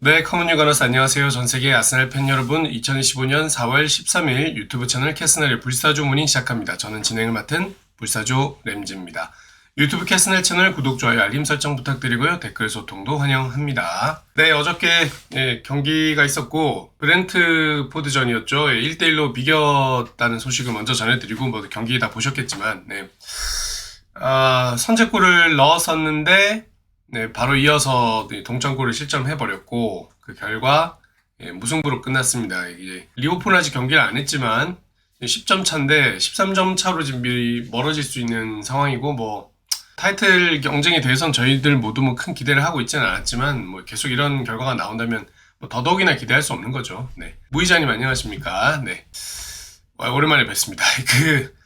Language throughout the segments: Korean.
네, 커뮤니 거너스 안녕하세요. 전 세계 아스날 팬 여러분, 2025년 4월 13일 유튜브 채널 캐스널의 불사조 문의 시작합니다. 저는 진행을 맡은 불사조 램즈입니다. 유튜브 캐스널 채널 구독, 좋아요, 알림 설정 부탁드리고요. 댓글 소통도 환영합니다. 네, 어저께 경기가 있었고 브렌트포드전이었죠. 1대1로 비겼다는 소식을 먼저 전해드리고 모두 경기 다 보셨겠지만 선제골을 넣었었는데 바로 이어서 동점골을 실점해버렸고 그 결과 무승부로 끝났습니다. 이게 리오포는 아직 경기를 안 했지만 10점 차인데 13점 차로 지금 멀어질 수 있는 상황이고 뭐 타이틀 경쟁에 대해서는 저희들 모두 뭐 큰 기대를 하고 있지는 않았지만 뭐 계속 이런 결과가 나온다면 뭐 더더욱이나 기대할 수 없는 거죠. 네. 무이자님 안녕하십니까? 네. 오랜만에 뵙습니다.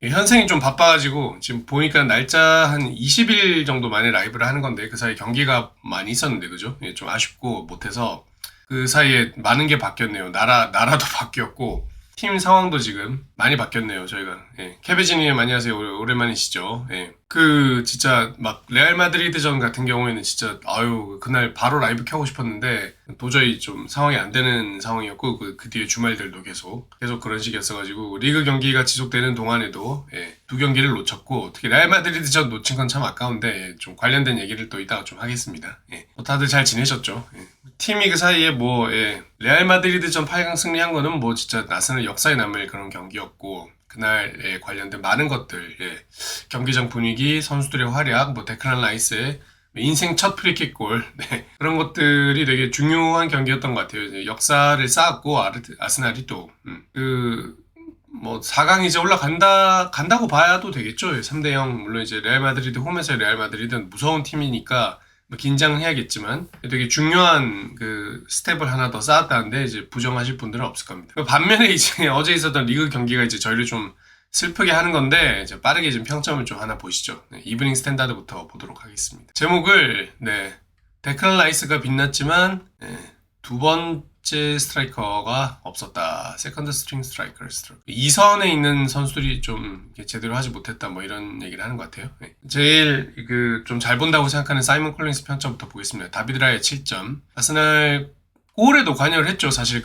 현생이 좀 바빠가지고, 지금 보니까 날짜 한 20일 정도 만에 라이브를 하는 건데, 그 사이에 경기가 많이 있었는데, 그죠? 좀 아쉽고 못해서, 그 사이에 많은 게 바뀌었네요. 나라도 바뀌었고, 팀 상황도 지금 많이 바뀌었네요, 저희가. 케베지님 안녕하세요. 오랜만이시죠? 진짜 막 레알 마드리드전 같은 경우에는 진짜 그날 바로 라이브 켜고 싶었는데 도저히 좀 상황이 안 되는 상황이었고 그 뒤에 주말들도 계속 그런 식이었어가지고 리그 경기가 지속되는 동안에도 두 경기를 놓쳤고 특히 레알 마드리드전 놓친 건 참 아까운데 좀 관련된 얘기를 또 이따가 좀 하겠습니다. 다들 잘 지내셨죠? 팀이 그 사이에 레알 마드리드전 8강 승리한 거는 뭐 진짜 나서는 역사에 남을 그런 경기였고 그날에 관련된 많은 것들, 경기장 분위기, 선수들의 활약, 뭐 데클란 라이스의 인생 첫 프리킥 골, 그런 것들이 되게 중요한 경기였던 것 같아요. 역사를 쌓았고 아스날이 또 뭐 4강 이제 간다고 봐야도 되겠죠. 3대0 물론 이제 레알 마드리드 홈에서 레알 마드리드는 무서운 팀이니까 뭐 긴장은 해야겠지만 되게 중요한 그 스텝을 하나 더 쌓았다는데 이제 부정하실 분들은 없을 겁니다. 반면에 이제 어제 있었던 리그 경기가 이제 저희를 좀 슬프게 하는 건데 이제 빠르게 좀 평점을 좀 하나 보시죠. 이브닝 스탠다드부터 보도록 하겠습니다. 제목을 데클란 라이스가 빛났지만 두 번째 스트라이커가 없었다. 세컨드 스트링 스트라이커. 2선에 있는 선수들이 좀 제대로 하지 못했다. 뭐 이런 얘기를 하는 것 같아요. 제일 좀 잘 본다고 생각하는 사이먼 콜린스 평점부터 보겠습니다. 다비드 라의 7점. 아스날 골에도 관여를 했죠. 사실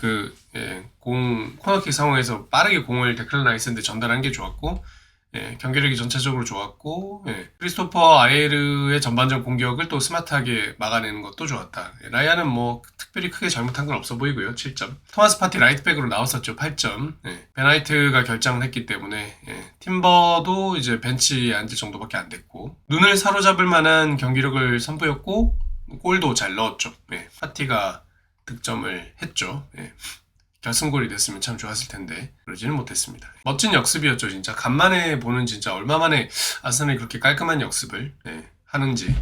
코너킥 상황에서 빠르게 공을 데클란 라이스한테 전달한 게 좋았고 경기력이 전체적으로 좋았고 크리스토퍼 아예르의 전반전 공격을 또 스마트하게 막아내는 것도 좋았다. 라이안은 뭐 특별히 크게 잘못한 건 없어 보이고요. 7점. 토마스 파티 라이트백으로 나왔었죠. 8점. 베나이트가 결장을 했기 때문에 팀버도 이제 벤치에 앉을 정도밖에 안 됐고 눈을 사로잡을 만한 경기력을 선보였고 골도 잘 넣었죠. 파티가 득점을 했죠. 결승골이 됐으면 참 좋았을 텐데 그러지는 못했습니다. 멋진 역습이었죠. 진짜 간만에 보는 진짜 얼마 만에 아스날이 그렇게 깔끔한 역습을 하는지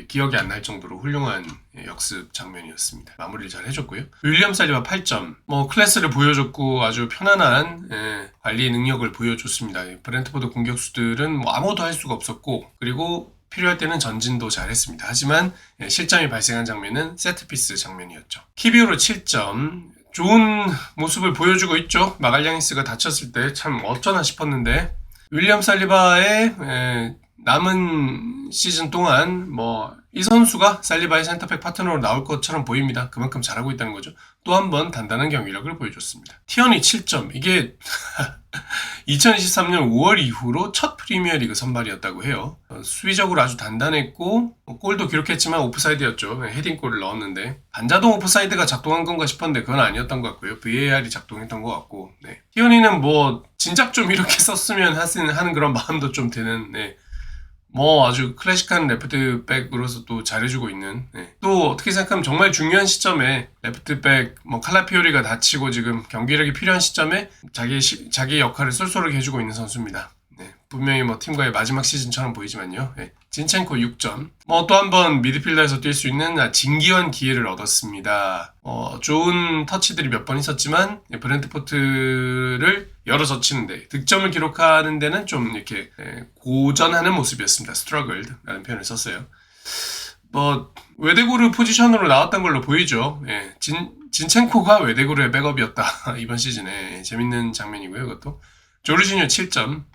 기억이 안 날 정도로 훌륭한 역습 장면이었습니다. 마무리를 잘 해줬고요. 윌리엄 살리바 8점. 뭐 클래스를 보여줬고 아주 편안한 관리 능력을 보여줬습니다. 브렌트포드 공격수들은 뭐 아무것도 할 수가 없었고 그리고 필요할 때는 전진도 잘했습니다. 하지만 실점이 발생한 장면은 세트피스 장면이었죠. 키비오로 7점. 좋은 모습을 보여주고 있죠. 마갈량이스가 다쳤을 때 참 어쩌나 싶었는데 윌리엄 살리바의 남은 시즌 동안 뭐 이 선수가 살리바의 센터백 파트너로 나올 것처럼 보입니다. 그만큼 잘하고 있다는 거죠. 또 한 번 단단한 경기력을 보여줬습니다. 티어니 7점. 이게 2023년 5월 이후로 첫 프리미어리그 선발이었다고 해요. 수비적으로 아주 단단했고 골도 기록했지만 오프사이드였죠. 헤딩골을 넣었는데 반자동 오프사이드가 작동한 건가 싶었는데 그건 아니었던 것 같고요. VAR이 작동했던 것 같고 티어니는 뭐 진작 좀 이렇게 썼으면 하는 그런 마음도 좀 드는 뭐 아주 클래식한 레프트백으로서 또 잘해주고 있는 또 어떻게 생각하면 정말 중요한 시점에 레프트백 뭐 칼라피오리가 다치고 지금 경기력이 필요한 시점에 자기 역할을 쏠쏠하게 해주고 있는 선수입니다. 분명히 뭐 팀과의 마지막 시즌처럼 보이지만요. 진첸코 6점. 뭐 또 한 번 미드필더에서 뛸 수 있는 진기한 기회를 얻었습니다. 좋은 터치들이 몇 번 있었지만 브렌트포트를 열어 젖히는데 득점을 기록하는 데는 좀 이렇게 고전하는 모습이었습니다. 스트러글드라는 표현을 썼어요. 뭐 외대고르 포지션으로 나왔던 걸로 보이죠. 진첸코가 외대고르의 백업이었다. 이번 시즌에 재밌는 장면이고요. 그것도 조르지뉴 7점.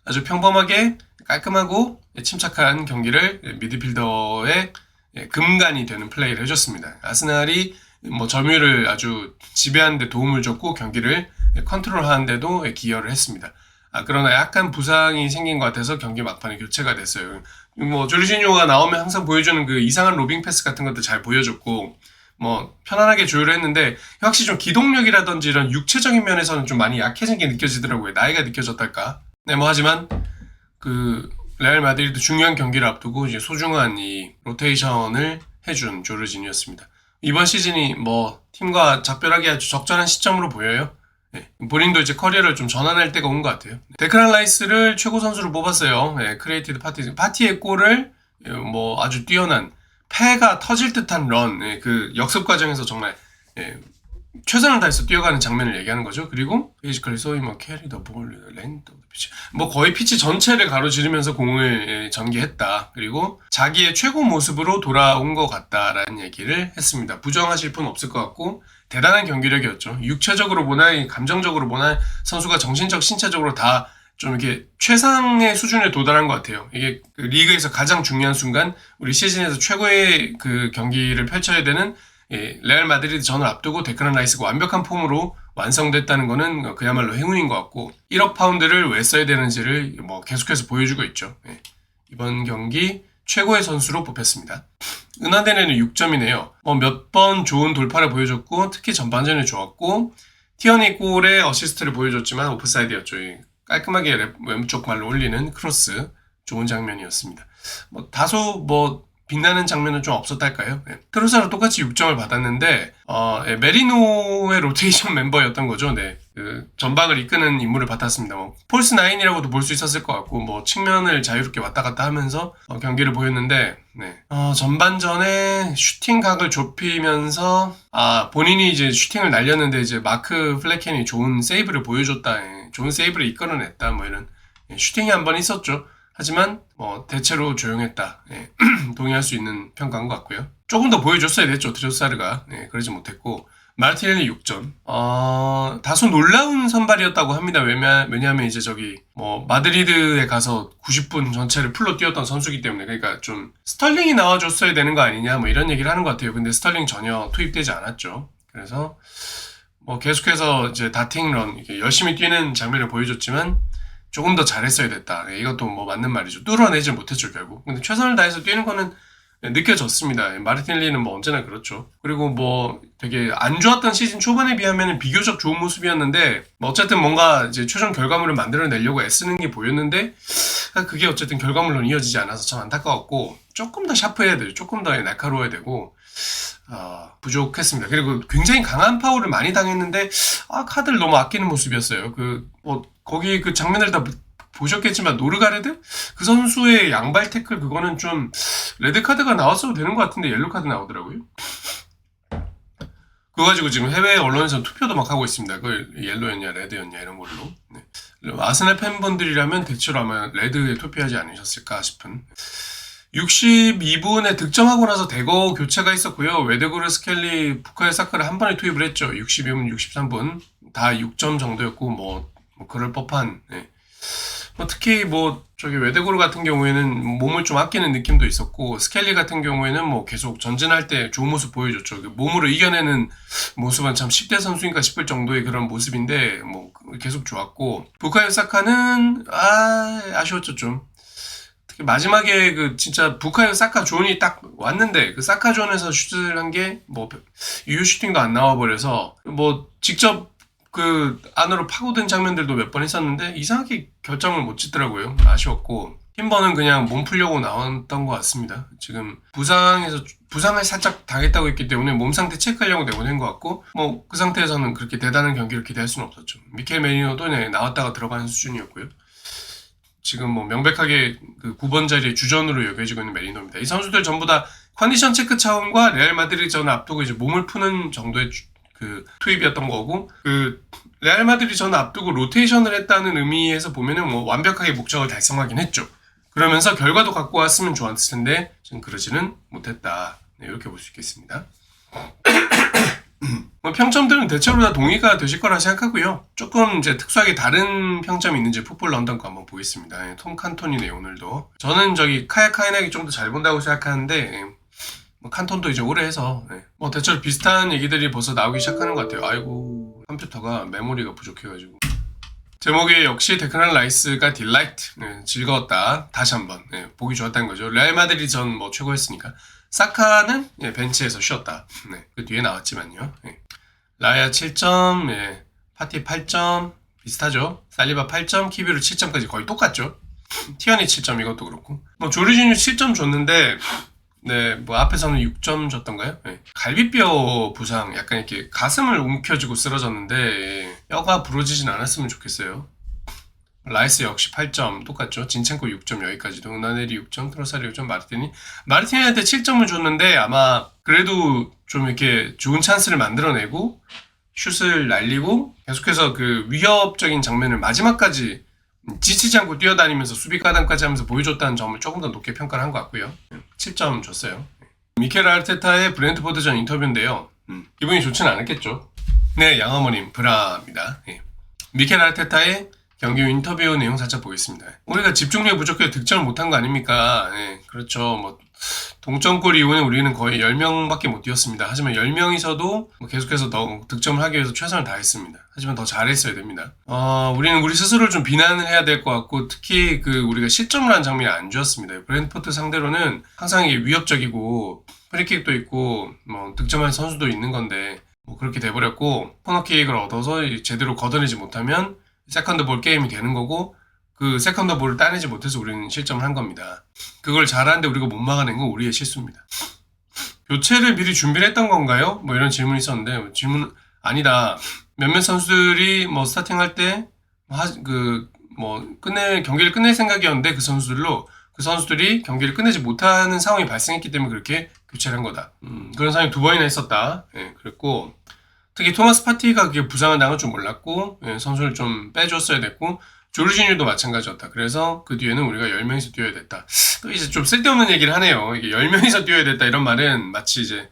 아주 평범하게 깔끔하고 침착한 경기를 미드필더의 금간이 되는 플레이를 해줬습니다. 아스날이 뭐 점유율을 아주 지배하는 데 도움을 줬고 경기를 컨트롤하는 데도 기여를 했습니다. 그러나 약간 부상이 생긴 것 같아서 경기 막판에 교체가 됐어요. 뭐 조르지뉴가 나오면 항상 보여주는 그 이상한 로빙 패스 같은 것도 잘 보여줬고 뭐 편안하게 조율을 했는데 확실히 좀 기동력이라든지 이런 육체적인 면에서는 좀 많이 약해진 게 느껴지더라고요. 나이가 느껴졌달까. 네, 뭐 하지만 그 레알 마드리드 중요한 경기를 앞두고 이제 소중한 이 로테이션을 해준 조르지뉴였습니다. 이번 시즌이 뭐 팀과 작별하기 아주 적절한 시점으로 보여요. 네, 본인도 이제 커리어를 좀 전환할 때가 온 것 같아요. 데크란 라이스를 최고 선수로 뽑았어요. 네, 크리에이티드 파티의 골을 뭐 아주 뛰어난 폐가 터질 듯한 런, 그 역습 과정에서 정말 최선을 다해서 뛰어가는 장면을 얘기하는 거죠. 그리고 베이지컬리 소위 뭐 캐리 더 볼, 랜드 피치, 뭐 거의 피치 전체를 가로지르면서 공을 전개했다. 그리고 자기의 최고 모습으로 돌아온 것 같다라는 얘기를 했습니다. 부정하실 분 없을 것 같고 대단한 경기력이었죠. 육체적으로 보나 감정적으로 보나 선수가 정신적, 신체적으로 다 좀 이렇게 최상의 수준에 도달한 것 같아요. 이게 그 리그에서 가장 중요한 순간, 우리 시즌에서 최고의 그 경기를 펼쳐야 되는 레알 마드리드 전을 앞두고 데크란 라이스가 완벽한 폼으로 완성됐다는 거는 그야말로 행운인 것 같고 1억 파운드를 왜 써야 되는지를 뭐 계속해서 보여주고 있죠. 이번 경기 최고의 선수로 뽑혔습니다. 은하대네는 6점이네요. 몇 번 좋은 돌파를 보여줬고 특히 전반전이 좋았고 티어니 골의 어시스트를 보여줬지만 오프사이드였죠. 깔끔하게 왼쪽 발로 올리는 크로스 좋은 장면이었습니다. 다소 빛나는 장면은 좀 없었달까요? 트로사로 똑같이 6점을 받았는데 메리노의 로테이션 멤버였던 거죠. 네, 그 전방을 이끄는 임무를 받았습니다. 폴스 9이라고도 볼 수 있었을 것 같고 측면을 자유롭게 왔다 갔다 하면서 경기를 보였는데 전반전에 슈팅 각을 좁히면서 본인이 이제 슈팅을 날렸는데 이제 마크 플래켄이 좋은 세이브를 보여줬다, 좋은 세이브를 이끌어냈다, 이런 슈팅이 한 번 있었죠. 하지만 대체로 조용했다. 동의할 수 있는 평가인 것 같고요. 조금 더 보여줬어야 됐죠. 트로사르가. 그러지 못했고 마르티넬리 6점. 다소 놀라운 선발이었다고 합니다. 왜냐하면 이제 마드리드에 가서 90분 전체를 풀로 뛰었던 선수이기 때문에, 그러니까 좀 스털링이 나와줬어야 되는 거 아니냐 이런 얘기를 하는 것 같아요. 근데 스털링 전혀 투입되지 않았죠. 그래서 계속해서 이제 다팅런 이렇게 열심히 뛰는 장면을 보여줬지만 조금 더 잘했어야 됐다. 이것도 맞는 말이죠. 뚫어내지 못했죠, 결국. 근데 최선을 다해서 뛰는 거는 느껴졌습니다. 마르티넬리는 언제나 그렇죠. 그리고 되게 안 좋았던 시즌 초반에 비하면 비교적 좋은 모습이었는데, 어쨌든 뭔가 이제 최종 결과물을 만들어내려고 애쓰는 게 보였는데, 그게 어쨌든 결과물로 이어지지 않아서 참 안타까웠고, 조금 더 샤프해야 돼요. 조금 더 날카로워야 되고, 부족했습니다. 그리고 굉장히 강한 파울을 많이 당했는데, 카드를 너무 아끼는 모습이었어요. 거기 그 장면을 다 보셨겠지만, 노르가레드? 그 선수의 양발 태클, 그거는 좀, 레드카드가 나왔어도 되는 것 같은데, 옐로카드 나오더라고요. 그거 가지고 지금 해외 언론에서 투표도 막 하고 있습니다. 그걸 옐로였냐, 레드였냐, 이런 걸로. 네. 아스날 팬분들이라면 대체로 아마 레드에 투표하지 않으셨을까 싶은. 62분에 득점하고 나서 대거 교체가 있었고요. 웨데고르, 스켈리, 부카요 사카를 한 번에 투입을 했죠. 62분, 63분. 다 6점 정도였고, 그럴 법한, 특히 웨데고르 같은 경우에는 몸을 좀 아끼는 느낌도 있었고, 스켈리 같은 경우에는 계속 전진할 때 좋은 모습 보여줬죠. 몸으로 이겨내는 모습은 참 10대 선수인가 싶을 정도의 그런 모습인데, 계속 좋았고, 부카요 사카는, 아쉬웠죠, 좀. 특히 마지막에 진짜 부카요 사카 존이 딱 왔는데, 그 사카 존에서 슛을 한 게, 유효 슈팅도 안 나와버려서, 직접 안으로 파고든 장면들도 몇 번 있었는데 이상하게 결정을 못 짓더라고요. 아쉬웠고 팀버는 그냥 몸 풀려고 나왔던 것 같습니다. 지금 부상을 살짝 당했다고 했기 때문에 몸 상태 체크하려고 내보낸 것 같고 그 상태에서는 그렇게 대단한 경기를 기대할 수는 없었죠. 미켈 메리노도 나왔다가 들어가는 수준이었고요. 지금 명백하게 그 9번 자리에 주전으로 여겨지고 있는 메리노입니다. 이 선수들 전부 다 컨디션 체크 차원과 레알 마드리드 전 앞두고 이제 몸을 푸는 정도의 투입이었던 거고, 레알 마드리드 전 앞두고 로테이션을 했다는 의미에서 보면은 완벽하게 목적을 달성하긴 했죠. 그러면서 결과도 갖고 왔으면 좋았을 텐데, 지금 그러지는 못했다. 이렇게 볼 수 있겠습니다. 평점들은 대체로 다 동의가 되실 거라 생각하고요. 조금 이제 특수하게 다른 평점이 있는지 풋볼 런던 거 한번 보겠습니다. 톰 칸톤이네요, 오늘도. 저는 카야 카이낙이 좀 더 잘 본다고 생각하는데, 뭐 칸톤도 이제 오래 해서 뭐 대체로 비슷한 얘기들이 벌써 나오기 시작하는 것 같아요. 아이고 컴퓨터가 메모리가 부족해가지고. 제목이 역시 데크란 라이스가 딜라이트, 즐거웠다. 다시 한번 보기 좋았다는 거죠. 레알 마드리드 전 뭐 최고였으니까. 사카는 벤치에서 쉬었다. 그 뒤에 나왔지만요. 라야 7점, 파티 8점 비슷하죠. 살리바 8점, 키비루 7점까지 거의 똑같죠. 티어니 7점 이것도 그렇고. 뭐 조르지뉴 7점 줬는데 뭐 앞에서는 6점 줬던가요? 갈비뼈 부상, 약간 이렇게 가슴을 움켜쥐고 쓰러졌는데 뼈가 부러지진 않았으면 좋겠어요. 라이스 역시 8점 똑같죠. 진첸코 6점 여기까지도. 나네리 6점, 트로사리 6점, 마르티니한테 7점을 줬는데 아마 그래도 좀 이렇게 좋은 찬스를 만들어내고 슛을 날리고 계속해서 그 위협적인 장면을 마지막까지 지치지 않고 뛰어다니면서 수비 가담까지 하면서 보여줬다는 점을 조금 더 높게 평가를 한 것 같고요. 7점 줬어요. 미켈 아르테타의 브렌트포드전 인터뷰인데요. 기분이 좋지는 않았겠죠. 네, 양어머님 브라입니다. 미켈 아르테타의 경기 인터뷰 내용 살짝 보겠습니다. 우리가 집중력이 부족해서 득점을 못한 거 아닙니까? 그렇죠. 뭐 동점골 이후에 우리는 거의 10명밖에 못 뛰었습니다. 하지만 10명이서도 뭐 계속해서 더 득점을 하기 위해서 최선을 다했습니다. 하지만 더 잘했어야 됩니다. 우리는 우리 스스로를 좀 비난을 해야 될 것 같고, 특히 우리가 실점을 한 장면이 안 좋았습니다. 브랜트포트 상대로는 항상 이게 위협적이고 프리킥도 있고 뭐 득점할 선수도 있는 건데 뭐 그렇게 돼버렸고, 코너킥을 얻어서 제대로 걷어내지 못하면 세컨드 볼 게임이 되는 거고, 그 세컨드 볼을 따내지 못해서 우리는 실점을 한 겁니다. 그걸 잘하는데 우리가 못 막아낸 건 우리의 실수입니다. 교체를 미리 준비를 했던 건가요? 뭐 이런 질문이 있었는데, 질문 아니다. 몇몇 선수들이 뭐 스타팅할 때 경기를 끝낼 생각이었는데 그 선수들이 경기를 끝내지 못하는 상황이 발생했기 때문에 그렇게 교체를 한 거다. 그런 상황이 2번이나 있었다. 그랬고, 특히 토마스 파티가 그게 부상을 당할 줄 몰랐고, 선수를 좀 빼줬어야 됐고, 조르지뉴도 마찬가지였다. 그래서 그 뒤에는 우리가 10명이서 뛰어야 됐다. 또 이제 좀 쓸데없는 얘기를 하네요. 이게 10명이서 뛰어야 됐다 이런 말은 마치 이제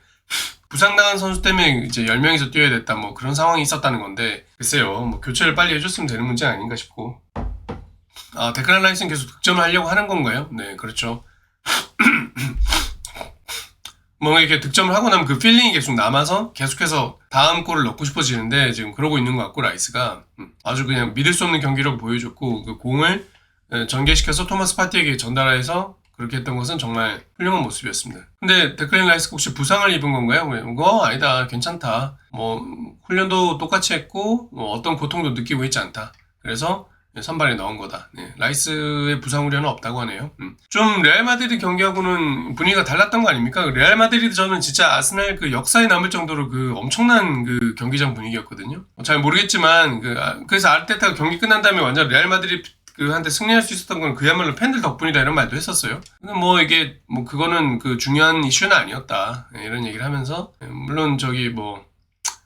부상당한 선수 때문에 이제 10명이서 뛰어야 됐다 뭐 그런 상황이 있었다는 건데, 글쎄요. 뭐 교체를 빨리 해줬으면 되는 문제 아닌가 싶고. 데크란 라이스는 계속 득점을 하려고 하는 건가요? 네, 그렇죠. 뭔가 이렇게 득점을 하고 나면 그 필링이 계속 남아서 계속해서 다음 골을 넣고 싶어지는데 지금 그러고 있는 것 같고, 라이스가 아주 그냥 믿을 수 없는 경기력을 보여줬고, 그 공을 전개시켜서 토마스 파티에게 전달해서 그렇게 했던 것은 정말 훌륭한 모습이었습니다. 근데 데클랜 라이스가 혹시 부상을 입은 건가요? 그거 아니다. 괜찮다. 뭐 훈련도 똑같이 했고 어떤 고통도 느끼고 있지 않다. 그래서 선발에 넣은 거다. 라이스의 부상 우려는 없다고 하네요. 좀 레알 마드리드 경기하고는 분위기가 달랐던 거 아닙니까? 레알 마드리드 저는 진짜 아스날 그 역사에 남을 정도로 그 엄청난 그 경기장 분위기였거든요. 잘 모르겠지만 그래서 아르테타가 경기 끝난 다음에 완전 레알 마드리드 한테 승리할 수 있었던 건 그야말로 팬들 덕분이다 이런 말도 했었어요. 근데 뭐 이게 뭐 그거는 그 중요한 이슈는 아니었다 이런 얘기를 하면서, 물론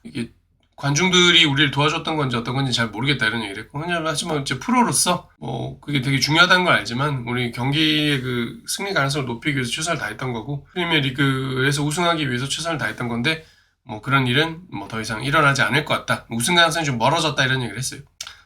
이게 관중들이 우리를 도와줬던 건지 어떤 건지 잘 모르겠다 이런 얘기를 했고, 하지만 이제 프로로서 뭐 그게 되게 중요하다는 걸 알지만 우리 경기의 그 승리 가능성을 높이기 위해서 최선을 다했던 거고, 프리미어 리그에서 우승하기 위해서 최선을 다했던 건데 뭐 그런 일은 뭐 더 이상 일어나지 않을 것 같다. 우승 가능성이 좀 멀어졌다 이런 얘기를 했어요.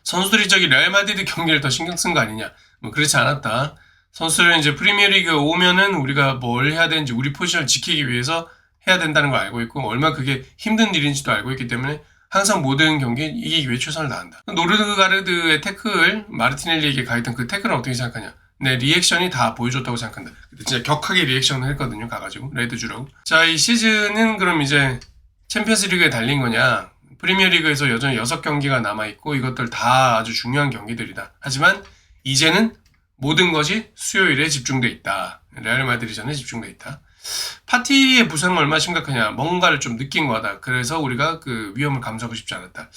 선수들이 레알 마드리드 경기를 더 신경 쓴 거 아니냐? 뭐 그렇지 않았다. 선수들은 이제 프리미어리그 오면은 우리가 뭘 해야 되는지, 우리 포지션을 지키기 위해서 해야 된다는 걸 알고 있고, 얼마나 그게 힘든 일인지도 알고 있기 때문에 항상 모든 경기에 이기기 위해 최선을 다한다. 노르드가르드의 태클, 마르티넬리에게 가했던 그 태클은 어떻게 생각하냐? 내 리액션이 다 보여줬다고 생각한다. 진짜 격하게 리액션을 했거든요. 가가지고 레드 주라고. 자, 이 시즌은 그럼 이제 챔피언스 리그에 달린 거냐? 프리미어리그에서 여전히 6경기가 남아있고 이것들 다 아주 중요한 경기들이다. 하지만 이제는 모든 것이 수요일에 집중돼 있다. 레알 마드리드전에 집중돼 있다. 파티의 부상은 얼마나 심각하냐? 뭔가를 좀 느낀 거다. 그래서 우리가 그 위험을 감수하고 싶지 않았다.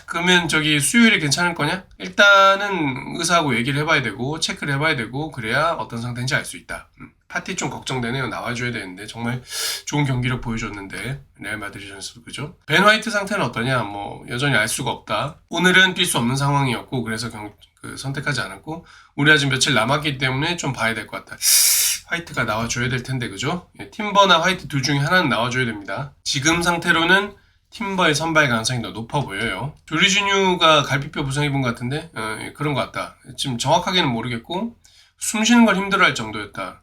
그러면 수요일에 괜찮을 거냐? 일단은 의사하고 얘기를 해봐야 되고 체크를 해봐야 되고 그래야 어떤 상태인지 알 수 있다. 파티 좀 걱정되네요. 나와줘야 되는데 정말 좋은 경기력 보여줬는데 레알 마드리드 선수 그죠? 벤 화이트 상태는 어떠냐? 뭐 여전히 알 수가 없다. 오늘은 뛸 수 없는 상황이었고 그래서 선택하지 않았고, 우리 아직 며칠 남았기 때문에 좀 봐야 될 것 같다. 화이트가 나와줘야 될 텐데 그죠? 팀버나 화이트 둘 중에 하나는 나와줘야 됩니다. 지금 상태로는 팀버의 선발 가능성이 더 높아 보여요. 조르지뉴가 갈비뼈 부상 입은 것 같은데 그런 것 같다. 지금 정확하게는 모르겠고 숨 쉬는 걸 힘들어할 정도였다.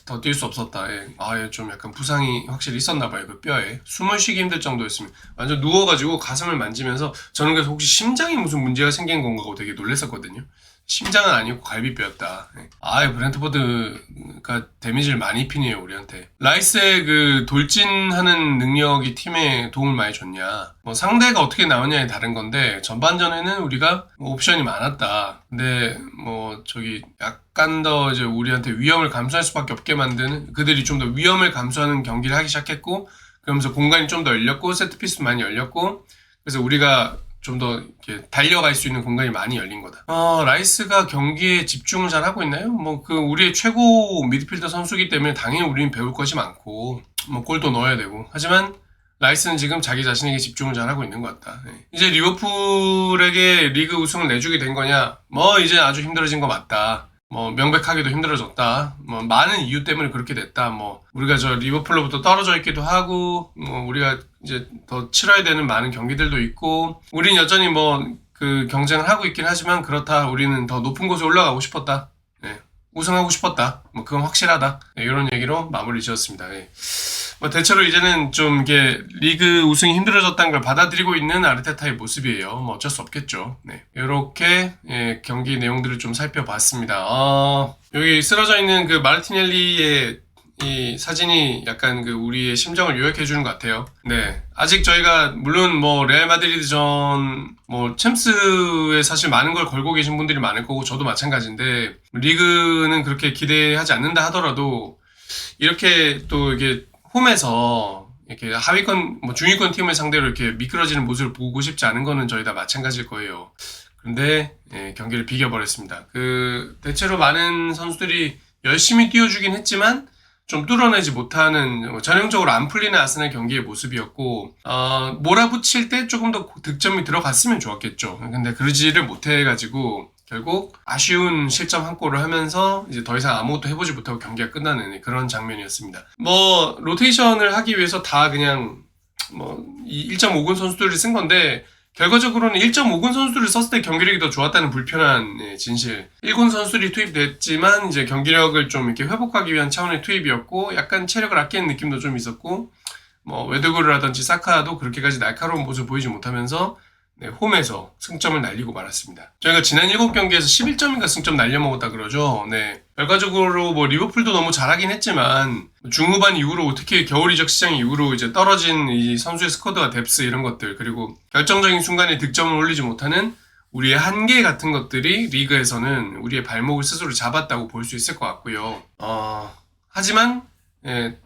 더 뛸 수 없었다. 예. 좀 약간 부상이 확실히 있었나 봐요. 그 뼈에. 숨을 쉬기 힘들 정도였으면 완전 누워가지고 가슴을 만지면서 저는 그래서 혹시 심장에 무슨 문제가 생긴 건가 하고 되게 놀랐었거든요. 심장은 아니고 갈비뼈였다. 브렌트포드가 데미지를 많이 입히네요, 우리한테. 라이스의 그 돌진하는 능력이 팀에 도움을 많이 줬냐. 뭐 상대가 어떻게 나오냐에 다른 건데, 전반전에는 우리가 옵션이 많았다. 근데 약간 더 이제 우리한테 위험을 감수할 수밖에 없게 만드는, 그들이 좀 더 위험을 감수하는 경기를 하기 시작했고, 그러면서 공간이 좀 더 열렸고, 세트피스도 많이 열렸고, 그래서 우리가 좀 더 이렇게 달려갈 수 있는 공간이 많이 열린 거다. 라이스가 경기에 집중을 잘 하고 있나요? 우리의 최고 미드필더 선수이기 때문에 당연히 우리는 배울 것이 많고, 골도 넣어야 되고. 하지만 라이스는 지금 자기 자신에게 집중을 잘 하고 있는 것 같다. 이제 리버풀에게 리그 우승을 내주게 된 거냐? 이제 아주 힘들어진 거 맞다. 명백하게도 힘들어졌다. 많은 이유 때문에 그렇게 됐다. 우리가 리버풀로부터 떨어져 있기도 하고, 우리가 이제 더 치러야 되는 많은 경기들도 있고, 우린 여전히 그 경쟁을 하고 있긴 하지만, 그렇다. 우리는 더 높은 곳에 올라가고 싶었다. 우승하고 싶었다. 그건 확실하다. 이런 얘기로 마무리 지었습니다. 대체로 이제는 좀 이게 리그 우승이 힘들어졌다는 걸 받아들이고 있는 아르테타의 모습이에요. 어쩔 수 없겠죠. 이렇게 경기 내용들을 좀 살펴봤습니다. 여기 쓰러져 있는 그 마르티넬리의 이 사진이 약간 그 우리의 심정을 요약해주는 것 같아요. 아직 저희가 물론 레알 마드리드전 챔스에 사실 많은 걸 걸고 계신 분들이 많을 거고 저도 마찬가지인데 리그는 그렇게 기대하지 않는다 하더라도 이렇게 또 이게 홈에서 이렇게 하위권 중위권 팀을 상대로 이렇게 미끄러지는 모습을 보고 싶지 않은 거는 저희 다 마찬가지일 거예요. 그런데 경기를 비겨버렸습니다. 대체로 많은 선수들이 열심히 뛰어주긴 했지만 좀 뚫어내지 못하는 전형적으로 안 풀리는 아스날 경기의 모습이었고 몰아붙일 때 조금 더 득점이 들어갔으면 좋았겠죠. 근데 그러지를 못해가지고 결국 아쉬운 실점 한 골을 하면서 이제 더 이상 아무것도 해보지 못하고 경기가 끝나는 그런 장면이었습니다. 로테이션을 하기 위해서 다 그냥 이 1.5군 선수들을 쓴 건데 결과적으로는 1.5군 선수들을 썼을 때 경기력이 더 좋았다는 불편한 진실. 1군 선수들이 투입됐지만 이제 경기력을 좀 이렇게 회복하기 위한 차원의 투입이었고 약간 체력을 아끼는 느낌도 좀 있었고 웨드고르라든지 사카도 그렇게까지 날카로운 모습을 보이지 못하면서 홈에서 승점을 날리고 말았습니다. 저희가 지난 7경기에서 11점인가 승점 날려먹었다 그러죠. 결과적으로 리버풀도 너무 잘하긴 했지만 중후반 이후로 특히 겨울 이적 시장 이후로 이제 떨어진 이 선수의 스쿼드와 뎁스 이런 것들 그리고 결정적인 순간에 득점을 올리지 못하는 우리의 한계 같은 것들이 리그에서는 우리의 발목을 스스로 잡았다고 볼 수 있을 것 같고요. 하지만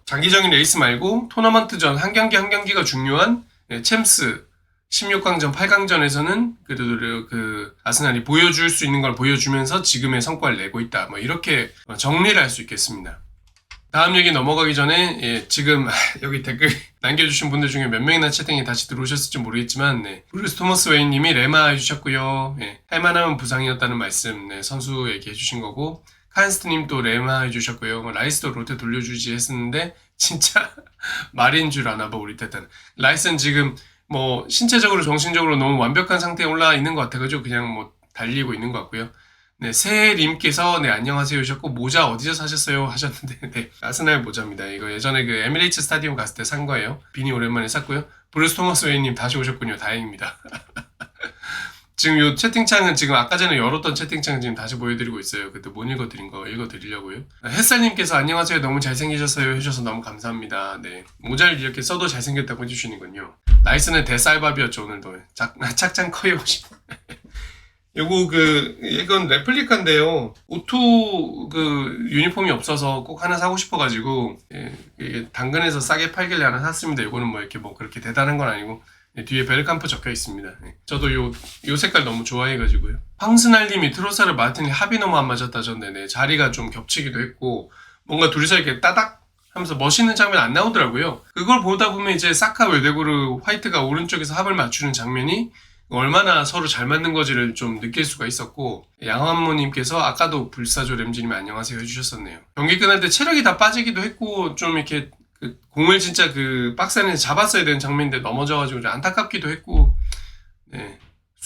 장기적인 레이스 말고 토너먼트전 한 경기 한 경기가 중요한 챔스 16강전, 8강전에서는 그래도 그 아스날이 보여줄 수 있는 걸 보여주면서 지금의 성과를 내고 있다. 이렇게 정리를 할 수 있겠습니다. 다음 얘기 넘어가기 전에 지금 여기 댓글 남겨주신 분들 중에 몇 명이나 채팅에 다시 들어오셨을지 모르겠지만 브루스 토머스 웨인님이 레마 해주셨고요. 할만하면 부상이었다는 말씀 선수 얘기해주신 거고 칸스트님도 레마 해주셨고요. 라이스도 롯데 돌려주지 했었는데 진짜 말인 줄 아나 봐 우리 때는. 라이스는 지금 신체적으로 정신적으로 너무 완벽한 상태에 올라와 있는 것 같아가지고 그냥 달리고 있는 것 같고요. 세림께서 안녕하세요 하셨고 모자 어디서 사셨어요 하셨는데 아스날 모자입니다. 이거 예전에 그 에미레이츠 스타디움 갔을 때 산 거예요. 비니 오랜만에 샀고요. 브루스 토머스 웨이님 다시 오셨군요. 다행입니다. 지금 요 채팅창은 지금 아까 전에 열었던 채팅창 지금 다시 보여드리고 있어요. 그때 못 읽어드린 거 읽어드리려고요. 햇살님께서 안녕하세요. 너무 잘생기셨어요 해주셔서 너무 감사합니다. 모자를 이렇게 써도 잘생겼다고 해주시는군요. 라이스는 대쌀밥이었죠 오늘도. 착장 커요. 이건 레플리카인데요. 오투 유니폼이 없어서 꼭 하나 사고 싶어가지고 당근에서 싸게 팔길래 하나 샀습니다. 이거는 이렇게 그렇게 대단한 건 아니고 뒤에 벨캄프 적혀 있습니다. 저도 요 색깔 너무 좋아해가지고요. 황스날님이 트로사르 마틴이 합이 너무 안 맞았다던데 자리가 좀 겹치기도 했고 뭔가 둘이서 이렇게 따닥 하면서 멋있는 장면 안 나오더라고요. 그걸 보다 보면 이제 사카 웨데고르 화이트가 오른쪽에서 합을 맞추는 장면이 얼마나 서로 잘 맞는 거지를 좀 느낄 수가 있었고 양환모님께서 아까도 불사조 램지님 안녕하세요 해주셨었네요. 경기 끝날 때 체력이 다 빠지기도 했고 좀 이렇게 공을 진짜 박스 안에서 잡았어야 되는 장면인데 넘어져가지고 안타깝기도 했고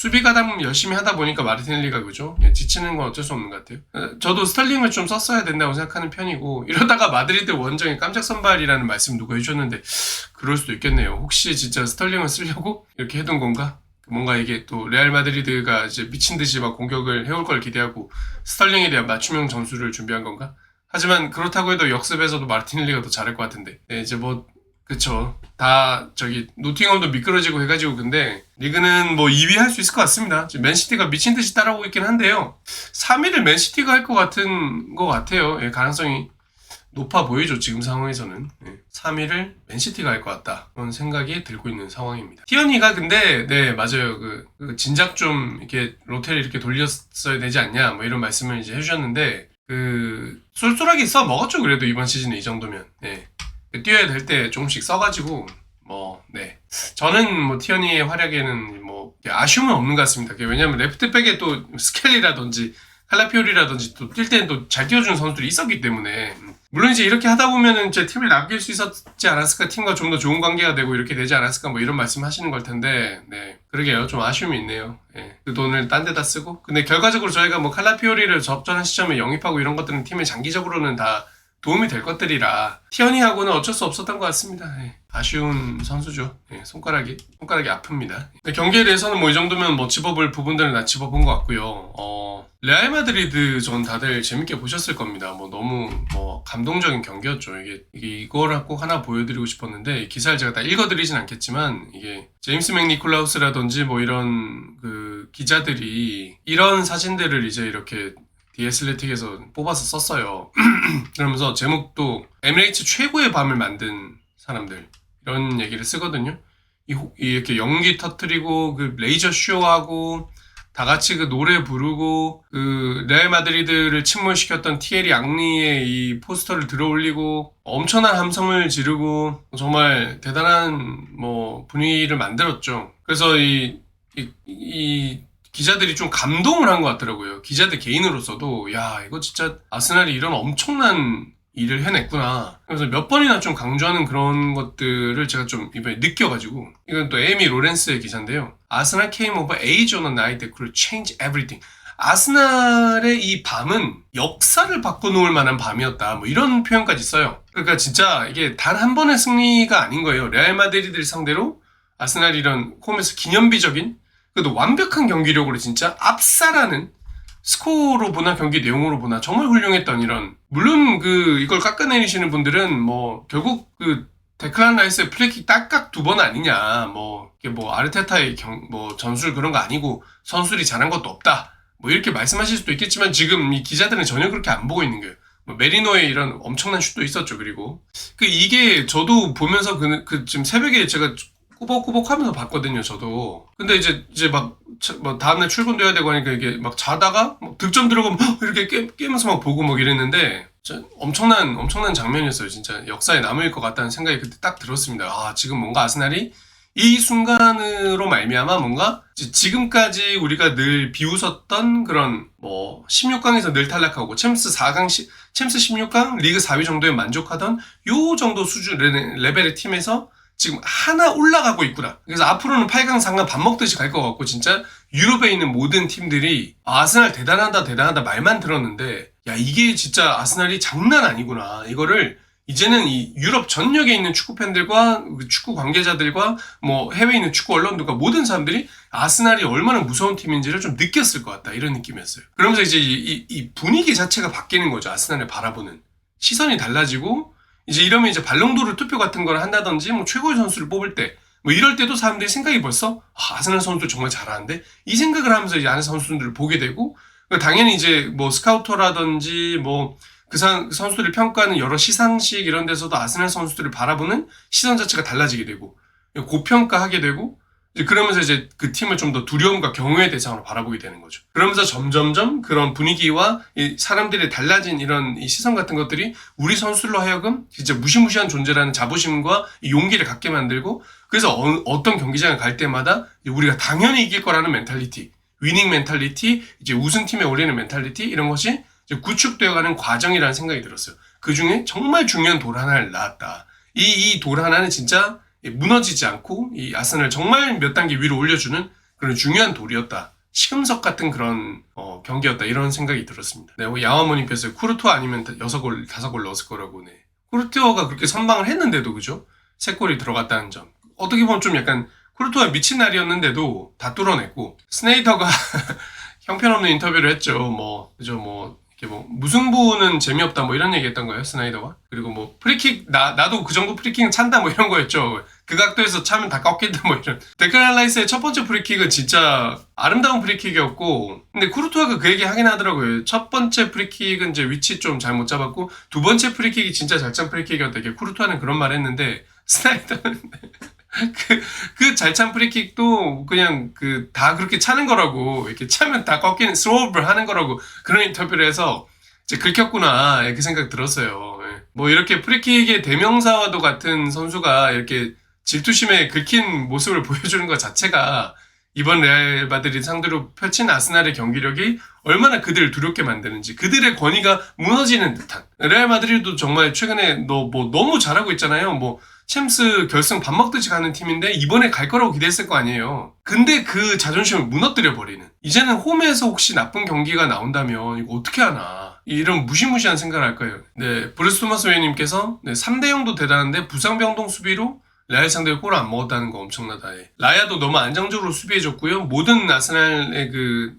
수비 가담 열심히 하다 보니까 마르티넬리가 그죠? 지치는 건 어쩔 수 없는 것 같아요. 저도 스털링을 좀 썼어야 된다고 생각하는 편이고 이러다가 마드리드 원정에 깜짝 선발이라는 말씀 누가 해주셨는데 그럴 수도 있겠네요. 혹시 진짜 스털링을 쓰려고 이렇게 해둔 건가? 뭔가 이게 또 레알 마드리드가 이제 미친 듯이 막 공격을 해올 걸 기대하고 스털링에 대한 맞춤형 전술을 준비한 건가? 하지만 그렇다고 해도 역습에서도 마르티넬리가 더 잘할 것 같은데. 네, 이제 뭐 그쵸. 다 저기 노팅엄도 미끄러지고 해가지고 근데 리그는 뭐 2위 할 수 있을 것 같습니다. 지금 맨시티가 미친 듯이 따라오고 있긴 한데요. 3위를 맨시티가 할 것 같아요. 예, 가능성이 높아 보이죠, 지금 상황에서는. 3위를 맨시티가 할 것 같다. 그런 생각이 들고 있는 상황입니다. 티어니가 근데, 네, 맞아요. 진작 좀 이렇게 로테를 이렇게 돌렸어야 되지 않냐, 뭐 이런 말씀을 이제 해주셨는데, 쏠쏠하게 써 먹었죠, 그래도 이번 시즌에 이 정도면. 네. 뛰어야 될 때 조금씩 써가지고, 네. 저는 뭐 티어니의 활약에는 뭐, 아쉬움은 없는 것 같습니다. 왜냐면 레프트백에 또 스켈리라든지, 칼라피오리라든지 또 뛸 때는 또 잘 뛰어주는 선수들이 있었기 때문에 물론 이제 이렇게 하다 보면은 제 팀을 남길 수 있었지 않았을까, 팀과 좀 더 좋은 관계가 되고 이렇게 되지 않았을까 뭐 이런 말씀 하시는 걸 텐데 네 그러게요. 좀 아쉬움이 있네요. 예, 그 돈을 딴 데다 쓰고 근데 결과적으로 저희가 뭐 칼라피오리를 접전한 시점에 영입하고 이런 것들은 팀에 장기적으로는 다 도움이 될 것들이라 티어니하고는 어쩔 수 없었던 것 같습니다. 예, 아쉬운 선수죠. 예, 손가락이 아픕니다. 경기에 대해서는 뭐 이 정도면 뭐 짚어볼 부분들은 다 짚어본 것 같고요. 레알 마드리드 전 다들 재밌게 보셨을 겁니다. 뭐 너무 뭐 감동적인 경기였죠. 이걸 꼭 하나 보여드리고 싶었는데 기사를 제가 다 읽어드리진 않겠지만 이게 제임스 맥니콜라우스라든지 뭐 이런 기자들이 이런 사진들을 이제 이렇게 디애슬레틱에서 뽑아서 썼어요. 그러면서 제목도 에미레이츠 최고의 밤을 만든 사람들 이런 얘기를 쓰거든요. 이렇게 연기 터트리고 레이저 쇼하고 다 같이 노래 부르고 레알 마드리드를 침몰시켰던 티에리 앙리의 이 포스터를 들어올리고 엄청난 함성을 지르고 정말 대단한 뭐 분위기를 만들었죠. 그래서 이 기자들이 좀 감동을 한 것 같더라고요. 기자들 개인으로서도 야 이거 진짜 아스날이 이런 엄청난 일을 해냈구나. 그래서 몇 번이나 좀 강조하는 그런 것들을 제가 좀 이번에 느껴가지고 이건 또 에이미 로렌스의 기사인데요. 아스날 came over age on a night that could change everything. 아스날의 이 밤은 역사를 바꿔놓을 만한 밤이었다. 뭐 이런 표현까지 써요. 그러니까 진짜 이게 단 한 번의 승리가 아닌 거예요. 레알 마드리드를 상대로 아스날이 이런 홈에서 기념비적인 그래도 완벽한 경기력으로 진짜 압살하는 스코어로 보나 경기 내용으로 보나 정말 훌륭했던 이런 물론 이걸 깎아내리시는 분들은 뭐 결국 데클란 라이스의 플래킥 딸깍 2번 아니냐 이게 아르테타의 전술 그런 거 아니고 선수들이 잘한 것도 없다 뭐 이렇게 말씀하실 수도 있겠지만 지금 이 기자들은 전혀 그렇게 안 보고 있는 거예요. 메리노의 이런 엄청난 슛도 있었죠. 그리고 이게 저도 보면서 지금 새벽에 제가 꾸벅꾸벅 하면서 봤거든요, 저도. 근데 이제 다음날 출근도 해야 되고 하니까 이게 막 자다가 득점 들어가면 이렇게 깨면서 막 보고 막 이랬는데, 엄청난 장면이었어요. 진짜 역사에 남을 것 같다는 생각이 그때 딱 들었습니다. 아, 지금 뭔가 아스날이 이 순간으로 말미암아 뭔가 지금까지 우리가 늘 비웃었던 그런 16강에서 늘 탈락하고 챔스 16강 리그 4위 정도에 만족하던 요 정도 수준 레벨의 팀에서 지금 하나 올라가고 있구나. 그래서 앞으로는 8강 상강 밥 먹듯이 갈 것 같고 진짜 유럽에 있는 모든 팀들이 아스날 대단하다 말만 들었는데 야 이게 진짜 아스날이 장난 아니구나. 이거를 이제는 이 유럽 전역에 있는 축구 팬들과 축구 관계자들과 뭐 해외에 있는 축구 언론들과 모든 사람들이 아스날이 얼마나 무서운 팀인지를 좀 느꼈을 것 같다. 이런 느낌이었어요. 그러면서 이제 이 분위기 자체가 바뀌는 거죠. 아스날을 바라보는 시선이 달라지고 이제 이러면 이제 발롱도르 투표 같은 걸 한다든지 뭐 최고의 선수를 뽑을 때 뭐 이럴 때도 사람들이 생각이 벌써 아스날 선수들 정말 잘하는데 이 생각을 하면서 이제 아는 선수들을 보게 되고 당연히 이제 뭐 스카우터라든지 뭐 그 선수들을 평가하는 여러 시상식 이런 데서도 아스날 선수들을 바라보는 시선 자체가 달라지게 되고 고평가하게 되고 그러면서 이제 그 팀을 좀 더 두려움과 경외의 대상으로 바라보게 되는 거죠. 그러면서 점점점 그런 분위기와 이 사람들의 달라진 이런 이 시선 같은 것들이 우리 선수로 하여금 진짜 무시무시한 존재라는 자부심과 용기를 갖게 만들고 그래서 어떤 경기장에 갈 때마다 우리가 당연히 이길 거라는 멘탈리티, 위닝 멘탈리티, 이제 우승팀에 올리는 멘탈리티 이런 것이 이제 구축되어가는 과정이라는 생각이 들었어요. 그 중에 정말 중요한 돌 하나를 낳았다. 이 돌 하나는 진짜 무너지지 않고 이 아스날을 정말 몇 단계 위로 올려주는 그런 중요한 돌이었다. 시금석 같은 그런 경기였다. 이런 생각이 들었습니다. 네, 양화모님께서 쿠르투아 아니면 6골, 5골 넣었을 거라고. 네. 쿠르투아가 그렇게 선방을 했는데도 그죠? 3골이 들어갔다는 점. 어떻게 보면 좀 약간 쿠르투아 미친 날이었는데도 다 뚫어냈고 스네이더가 형편없는 인터뷰를 했죠. 그죠? 이렇게 무승부는 재미없다 이런 얘기 했던 거예요, 스나이더가. 그리고 프리킥, 나도 그 정도 프리킥은 찬다 이런 거였죠. 그 각도에서 차면 다 꺾인다 이런. 데클란 라이스의 첫 번째 프리킥은 진짜 아름다운 프리킥이었고, 근데 쿠르투아가 그 얘기 하긴 하더라고요. 첫 번째 프리킥은 이제 위치 좀 잘못 잡았고, 두 번째 프리킥이 진짜 잘 찬 프리킥이었다. 이게 쿠르투아는 그런 말 했는데, 스나이더는 그 잘 찬 프리킥도 그냥 다 그렇게 차는 거라고, 이렇게 차면 다 꺾이는 스로우를 하는 거라고 그런 인터뷰를 해서 이제 긁혔구나 이렇게 생각 들었어요. 이렇게 프리킥의 대명사와도 같은 선수가 이렇게 질투심에 긁힌 모습을 보여주는 것 자체가 이번 레알 마드리드 상대로 펼친 아스날의 경기력이 얼마나 그들을 두렵게 만드는지, 그들의 권위가 무너지는 듯한. 레알 마드리드도 정말 최근에 너무 잘하고 있잖아요. 챔스 결승 밥 먹듯이 가는 팀인데 이번에 갈 거라고 기대했을 거 아니에요. 근데 그 자존심을 무너뜨려버리는. 이제는 홈에서 혹시 나쁜 경기가 나온다면 이거 어떻게 하나. 이런 무시무시한 생각을 할 거예요. 네, 브루스 토마스 웨이님께서 3대0도 대단한데 부상병동 수비로 레알 상대로 골을 안 먹었다는 거 엄청나다. 라야도 너무 안정적으로 수비해줬고요. 모든 아스날의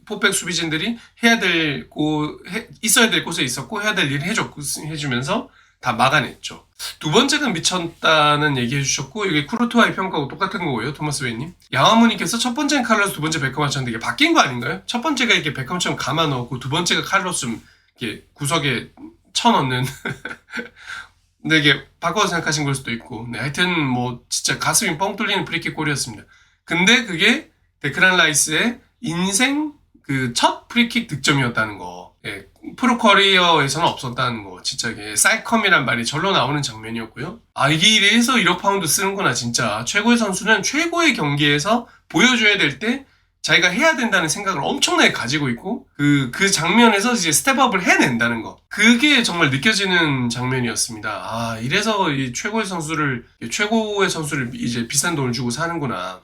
포백 수비진들이 있어야 될 곳에 있었고 해야 될 일을 해주면서 다 막아냈죠. 두 번째가 미쳤다는 얘기 해주셨고, 이게 쿠르투아의 평가하고 똑같은 거고요, 토마스 웨이님. 양화무님께서 첫 번째는 칼로스, 두 번째 베컴 하셨는데 이게 바뀐 거 아닌가요? 첫 번째가 이렇게 베컴처럼 감아 넣었고, 두 번째가 칼로스 이렇게 구석에 쳐넣는. 근데 이게 바꿔서 생각하신 걸 수도 있고, 네, 하여튼 진짜 가슴이 뻥 뚫리는 프리킥 골이었습니다. 근데 그게 데크란 라이스의 인생 첫 프리킥 득점이었다는 거. 예, 프로 커리어에서는 없었다는 거. 진짜 이게 사이컴이란 말이 절로 나오는 장면이었고요. 이게 이래서 1억 파운드 쓰는구나, 진짜. 최고의 선수는 최고의 경기에서 보여줘야 될 때 자기가 해야 된다는 생각을 엄청나게 가지고 있고, 그 장면에서 이제 스텝업을 해낸다는 거. 그게 정말 느껴지는 장면이었습니다. 이래서 이 최고의 선수를 이제 비싼 돈을 주고 사는구나.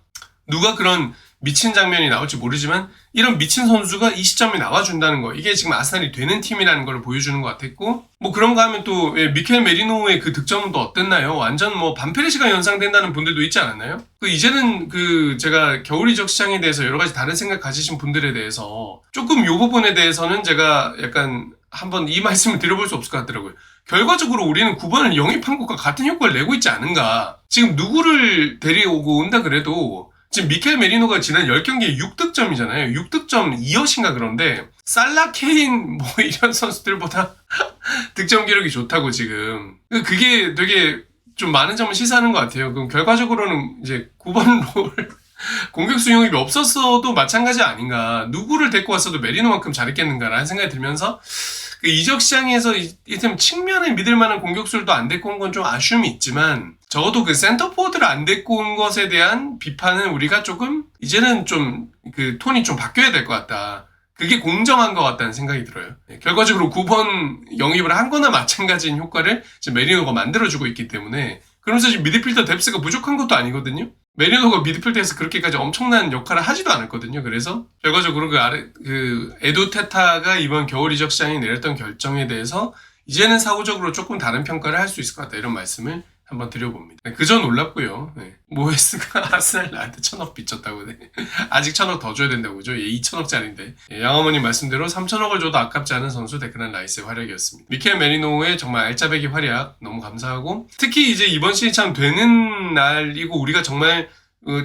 누가 그런 미친 장면이 나올지 모르지만 이런 미친 선수가 이 시점에 나와준다는 거, 이게 지금 아스날이 되는 팀이라는 걸 보여주는 것 같았고, 그런가 하면 또 미켈 메리노의 그 득점은 또 어땠나요? 완전 반페르시가 연상된다는 분들도 있지 않았나요? 이제는 제가 겨울 이적 시장에 대해서 여러 가지 다른 생각 가지신 분들에 대해서 조금 요 부분에 대해서는 제가 약간 한번 이 말씀을 드려볼 수 없을 것 같더라고요. 결과적으로 우리는 9번을 영입한 것과 같은 효과를 내고 있지 않은가. 지금 누구를 데려오고 온다 그래도 지금 미켈 메리노가 지난 10경기에 6득점이잖아요. 6득점 2어신가 그런데 살라, 케인 이런 선수들보다 득점 기록이 좋다고 지금. 그게 되게 좀 많은 점을 시사하는 것 같아요. 그럼 결과적으로는 이제 9번 롤 공격수 영입이 없었어도 마찬가지 아닌가. 누구를 데리고 왔어도 메리노만큼 잘했겠는가라는 생각이 들면서 이적 시장에서 이템 측면에 믿을 만한 공격수를 안 데리고 온 건 좀 아쉬움이 있지만, 적어도 센터포워드를 안 데리고 온 것에 대한 비판은 우리가 조금 이제는 좀 톤이 좀 바뀌어야 될 것 같다. 그게 공정한 것 같다는 생각이 들어요. 결과적으로 9번 영입을 한 거나 마찬가지인 효과를 지금 메리노가 만들어주고 있기 때문에, 그러면서 지금 미드필더 뎁스가 부족한 것도 아니거든요. 메리노가 미드필더에서 그렇게까지 엄청난 역할을 하지도 않았거든요. 그래서 결과적으로 에두 테타가 이번 겨울 이적 시장에 내렸던 결정에 대해서 이제는 사후적으로 조금 다른 평가를 할 수 있을 것 같다, 이런 말씀을 한번 드려봅니다. 그저 놀랍고요. 모에스가 아스날 나한테 1,000억 빚졌다고. 아직 1,000억 더 줘야 된다고. 그죠? 2,000억짜리인데. 양어머님 말씀대로 3,000억을 줘도 아깝지 않은 선수 데크란 라이스의 활약이었습니다. 미켈 메리노의 정말 알짜배기 활약 너무 감사하고, 특히 이제 이번 시즌 참 되는 날이고 우리가 정말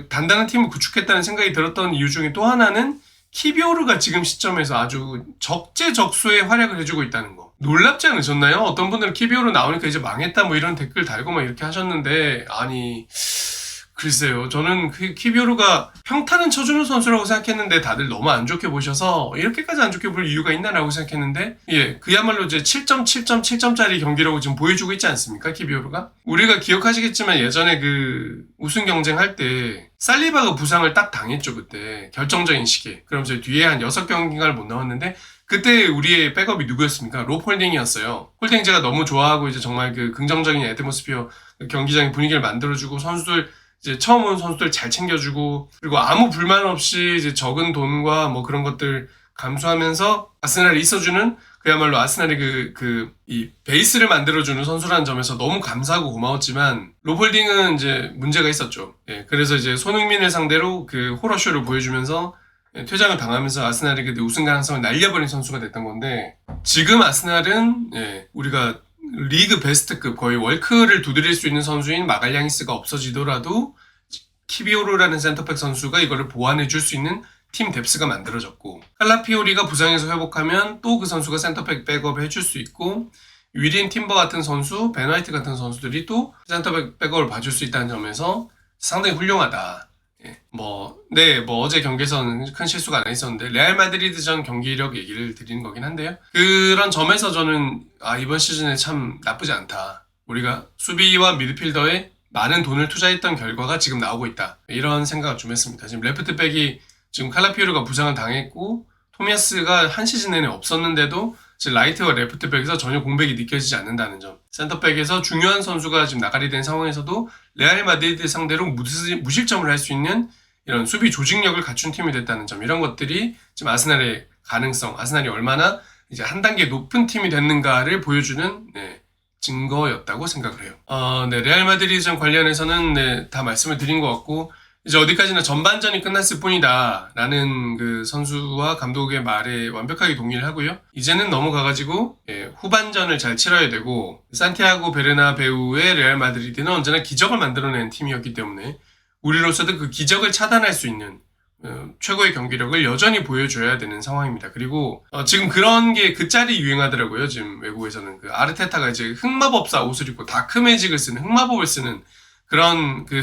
단단한 팀을 구축했다는 생각이 들었던 이유 중에 또 하나는 키비오르가 지금 시점에서 아주 적재적소의 활약을 해주고 있다는 거. 놀랍지 않으셨나요? 어떤 분들은 키비오르 나오니까 이제 망했다 이런 댓글 달고 이렇게 하셨는데, 글쎄요. 저는 키비오르가 평타는 쳐주는 선수라고 생각했는데 다들 너무 안 좋게 보셔서 이렇게까지 안 좋게 볼 이유가 있나라고 생각했는데, 그야말로 이제 7.7.7점짜리 경기라고 지금 보여주고 있지 않습니까? 키비오르가? 우리가 기억하시겠지만 예전에 우승 경쟁할 때 살리바가 부상을 딱 당했죠, 그때. 결정적인 시기에. 그러면서 뒤에 한 6경기를 못 나왔는데, 그때 우리의 백업이 누구였습니까? 롭 홀딩이었어요. 홀딩 제가 너무 좋아하고 이제 정말 긍정적인 애트모스피어, 경기장의 분위기를 만들어주고 선수들 이제 처음 온 선수들 잘 챙겨주고, 그리고 아무 불만 없이 이제 적은 돈과 뭐 그런 것들 감수하면서 아스날이 있어주는, 그야말로 아스날이 이 베이스를 만들어주는 선수라는 점에서 너무 감사하고 고마웠지만, 롭홀딩은 이제 문제가 있었죠. 예, 그래서 이제 손흥민을 상대로 그 호러쇼를 보여주면서 퇴장을 당하면서 아스날이 그때 우승 가능성을 날려버린 선수가 됐던 건데, 지금 아스날은 우리가 리그 베스트급 거의 월크를 두드릴 수 있는 선수인 마갈량이스가 없어지더라도 키비오르라는 센터백 선수가 이거를 보완해줄 수 있는 팀 뎁스가 만들어졌고, 칼라피오리가 부상에서 회복하면 또 그 선수가 센터백 백업을 해줄 수 있고, 위린 팀버 같은 선수, 벤 화이트 같은 선수들이 또 센터백 백업을 봐줄 수 있다는 점에서 상당히 훌륭하다. 뭐 어제 경기에서는 큰 실수가 안 있었는데 레알 마드리드전 경기력 얘기를 드리는 거긴 한데요. 그런 점에서 저는 이번 시즌에 참 나쁘지 않다. 우리가 수비와 미드필더에 많은 돈을 투자했던 결과가 지금 나오고 있다. 이런 생각을 좀 했습니다. 지금 레프트백이 지금 칼라피오르가 부상을 당했고 토미아스가 한 시즌 내내 없었는데도 지금 라이트와 레프트백에서 전혀 공백이 느껴지지 않는다는 점. 센터백에서 중요한 선수가 지금 나가리 된 상황에서도 레알 마드리드 상대로 무실점을 할 수 있는 이런 수비 조직력을 갖춘 팀이 됐다는 점. 이런 것들이 지금 아스날의 가능성, 아스날이 얼마나 이제 한 단계 높은 팀이 됐는가를 보여주는 증거였다고 생각을 해요. 레알 마드리드전 관련해서는 다 말씀을 드린 것 같고, 이제 어디까지나 전반전이 끝났을 뿐이다 라는 그 선수와 감독의 말에 완벽하게 동의를 하고요. 이제는 넘어가가지고 후반전을 잘 치러야 되고, 산티아고 베르나베우의 레알 마드리드는 언제나 기적을 만들어낸 팀이었기 때문에 우리로서도 그 기적을 차단할 수 있는 최고의 경기력을 여전히 보여줘야 되는 상황입니다. 그리고 지금 그런 게 그 짤이 유행하더라고요. 지금 외국에서는 그 아르테타가 이제 흑마법사 옷을 입고 다크 매직을 쓰는, 흑마법을 쓰는 그런 그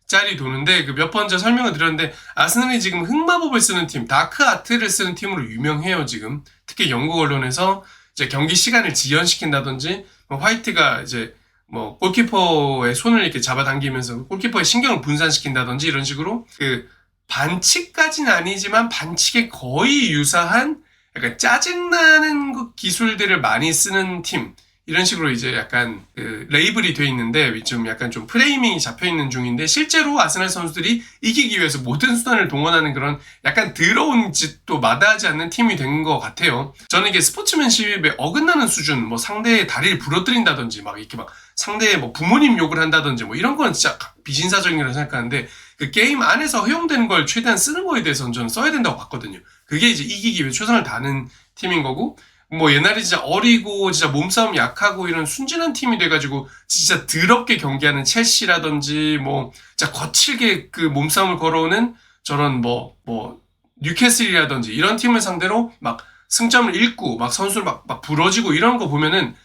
짤이 도는데, 그 몇 번 제가 설명을 드렸는데, 아스날이 지금 흑마법을 쓰는 팀, 다크 아트를 쓰는 팀으로 유명해요, 지금. 특히 영국 언론에서 이제 경기 시간을 지연시킨다든지, 화이트가 이제 골키퍼의 손을 이렇게 잡아당기면서 골키퍼의 신경을 분산시킨다든지, 이런 식으로 그 반칙까지는 아니지만 반칙에 거의 유사한 약간 짜증나는 그 기술들을 많이 쓰는 팀, 이런 식으로 이제 약간 그 레이블이 돼 있는데, 좀 약간 좀 프레이밍이 잡혀 있는 중인데, 실제로 아스날 선수들이 이기기 위해서 모든 수단을 동원하는 그런 약간 더러운 짓도 마다하지 않는 팀이 된 것 같아요. 저는 이게 스포츠맨십에 어긋나는 수준, 상대의 다리를 부러뜨린다든지, 이렇게 상대의 부모님 욕을 한다든지, 이런 건 진짜 비신사적이라고 생각하는데, 그 게임 안에서 허용되는 걸 최대한 쓰는 거에 대해서는 저는 써야 된다고 봤거든요. 그게 이제 이기기 위해 최선을 다하는 팀인 거고, 옛날에 진짜 어리고 진짜 몸싸움 약하고 이런 순진한 팀이 돼가지고 진짜 더럽게 경기하는 첼시라든지 진짜 거칠게 그 몸싸움을 걸어오는 저런 뉴캐슬이라든지 이런 팀을 상대로 승점을 잃고 선수를 부러지고 이런 거 보면은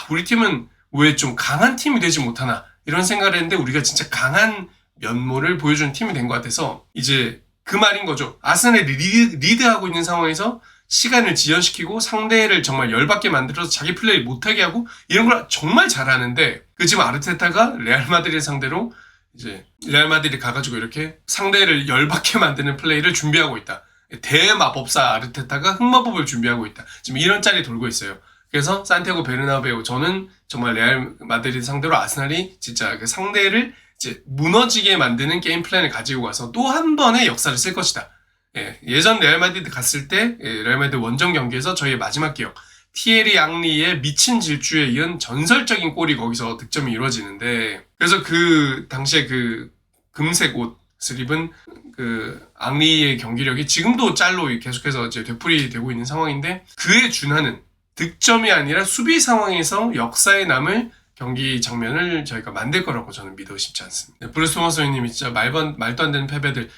우리 팀은 왜 좀 강한 팀이 되지 못하나 이런 생각을 했는데, 우리가 진짜 강한 면모를 보여주는 팀이 된 것 같아서 이제 그 말인 거죠. 아스날이 리드하고 있는 상황에서 시간을 지연시키고 상대를 정말 열받게 만들어서 자기 플레이를 못하게 하고 이런 걸 정말 잘하는데, 지금 아르테타가 레알 마드리드 상대로 이제 레알 마드리드 가가지고 이렇게 상대를 열받게 만드는 플레이를 준비하고 있다. 대마법사 아르테타가 흑마법을 준비하고 있다. 지금 이런 짤이 돌고 있어요. 그래서 산티아고 베르나베우, 저는 정말 레알 마드리드 상대로 아스날이 진짜 그 상대를 이제 무너지게 만드는 게임 플랜을 가지고 가서 또 한 번의 역사를 쓸 것이다. 예전 레알 마드리드 갔을 때 레알 마드리드 원정 경기에서 저희의 마지막 기억, 티에리 앙리의 미친 질주에 이은 전설적인 골이 거기서 득점이 이루어지는데, 그래서 그 당시에 그 금색 옷을 입은 그 앙리의 경기력이 지금도 짤로 계속해서 이제 되풀이되고 있는 상황인데, 그에 준하는 득점이 아니라 수비 상황에서 역사에 남을 경기 장면을 저희가 만들 거라고 저는 믿어 싶지 않습니다. 브루스 토머스 형님이 진짜 말도 안 되는 패배들,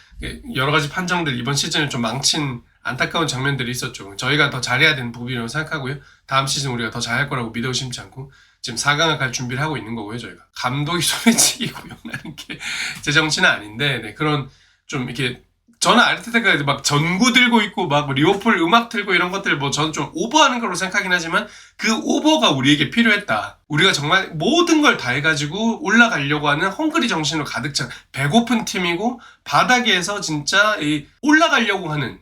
여러 가지 판정들 이번 시즌을 좀 망친 안타까운 장면들이 있었죠. 저희가 더 잘해야 되는 부분이라고 생각하고요. 다음 시즌 우리가 더 잘할 거라고 믿어 심지 않고 지금 4강을 갈 준비를 하고 있는 거고요. 저희가 감독이 소매치기 고용하는 게 제 정치는 아닌데, 그런 좀 이렇게 저는 아르테타가 전구 들고 있고 리오폴 음악 틀고 이런 것들 저는 좀 오버하는 걸로 생각하긴 하지만, 그 오버가 우리에게 필요했다. 우리가 정말 모든 걸 다 해가지고 올라가려고 하는 헝그리 정신으로 가득 찬 배고픈 팀이고, 바닥에서 진짜 올라가려고 하는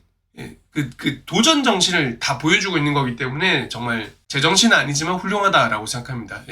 그 도전 정신을 다 보여주고 있는 거기 때문에 정말 제 정신은 아니지만 훌륭하다라고 생각합니다.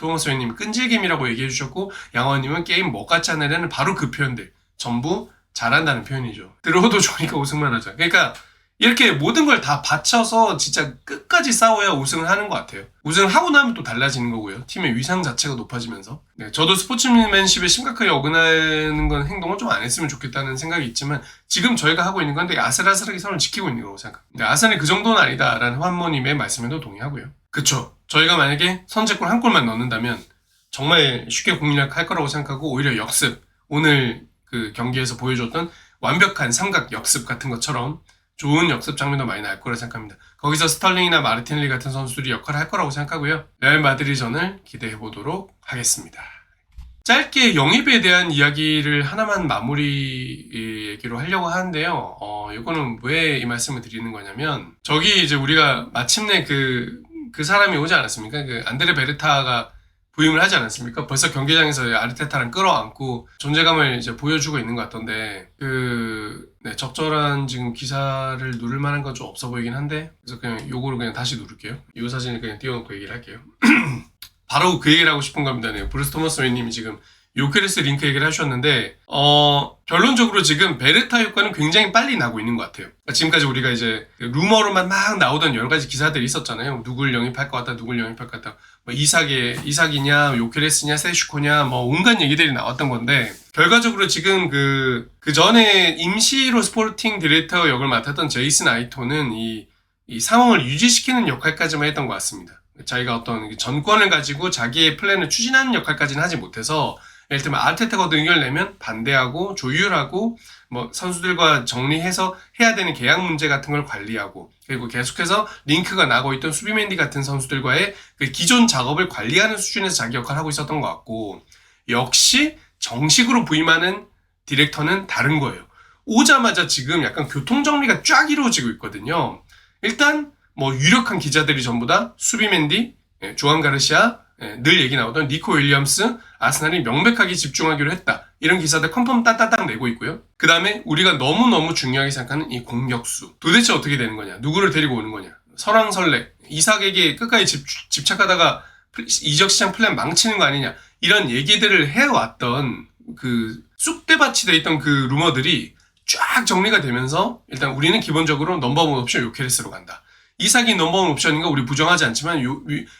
토마스 웨님이 끈질김이라고 얘기해 주셨고, 양원님은 게임 못 같지 않으려는 바로 그 표현들 전부 잘한다는 표현이죠. 들어도 좋으니까 우승만 하자. 그러니까 이렇게 모든 걸 다 바쳐서 진짜 끝까지 싸워야 우승을 하는 것 같아요. 우승하고 나면 또 달라지는 거고요. 팀의 위상 자체가 높아지면서. 네, 저도 스포츠맨십에 심각하게 어긋나는 건 행동을 좀 안 했으면 좋겠다는 생각이 있지만 지금 저희가 하고 있는 건 되게 아슬아슬하게 서로 지키고 있는 거라고 생각합니다. 아스날이 그 정도는 아니다라는 환모님의 말씀에도 동의하고요. 그쵸. 저희가 만약에 선제골 한 골만 넣는다면 정말 쉽게 공략할 거라고 생각하고 오히려 역습, 오늘 그 경기에서 보여줬던 완벽한 삼각 역습 같은 것처럼 좋은 역습 장면도 많이 날 거라 생각합니다. 거기서 스털링이나 마르티넬리 같은 선수들이 역할을 할 거라고 생각하고요. 레알 마드리드전을 기대해 보도록 하겠습니다. 짧게 영입에 대한 이야기를 하나만 마무리 얘기로 하려고 하는데요. 이거는 왜 이 말씀을 드리는 거냐면 저기 이제 우리가 마침내 그 사람이 오지 않았습니까? 그 안드레 베르타가 부임을 하지 않았습니까? 벌써 경기장에서 아르테타랑 끌어안고 존재감을 이제 보여주고 있는 것 같던데 네, 적절한 지금 기사를 누를 만한 건 좀 없어 보이긴 한데 그래서 그냥 요거를 그냥 다시 누를게요. 이 사진을 그냥 띄워놓고 얘기를 할게요. 바로 그 얘기를 하고 싶은 겁니다. 네, 브루스 토머스 웨이님이 지금 요케레스 링크 얘기를 하셨는데 결론적으로 지금 베르타 효과는 굉장히 빨리 나고 있는 것 같아요. 그러니까 지금까지 우리가 이제 루머로만 막 나오던 여러 가지 기사들이 있었잖아요. 누굴 영입할 것 같다, 누굴 영입할 것 같다. 뭐 이삭이냐, 요케레스냐, 세슈코냐, 뭐 온갖 얘기들이 나왔던 건데 결과적으로 지금 그 전에 임시로 스포팅 디렉터 역을 맡았던 제이슨 아이토는 이 상황을 유지시키는 역할까지만 했던 것 같습니다. 자기가 어떤 전권을 가지고 자기의 플랜을 추진하는 역할까지는 하지 못해서 예를 들면 아르테타가 의견을 내면 반대하고 조율하고 뭐 선수들과 정리해서 해야 되는 계약 문제 같은 걸 관리하고 그리고 계속해서 링크가 나고 있던 수비맨디 같은 선수들과의 그 기존 작업을 관리하는 수준에서 자기 역할을 하고 있었던 것 같고 역시 정식으로 부임하는 디렉터는 다른 거예요. 오자마자 지금 약간 교통정리가 쫙 이루어지고 있거든요. 일단 뭐 유력한 기자들이 전부 다 수비맨디, 조안 가르시아, 늘 얘기 나오던 니코 윌리엄스, 아스날이 명백하게 집중하기로 했다. 이런 기사들 컨펌 따따딱 내고 있고요. 그 다음에 우리가 너무너무 중요하게 생각하는 이 공격수. 도대체 어떻게 되는 거냐? 누구를 데리고 오는 거냐? 설왕설래. 이삭에게 끝까지 집착하다가 이적 시장 플랜 망치는 거 아니냐? 이런 얘기들을 해왔던 그 쑥대밭이 돼 있던 그 루머들이 쫙 정리가 되면서 일단 우리는 기본적으로 넘버원 옵션 요케레스로 간다. 이삭이 넘버원 옵션인 거 우리 부정하지 않지만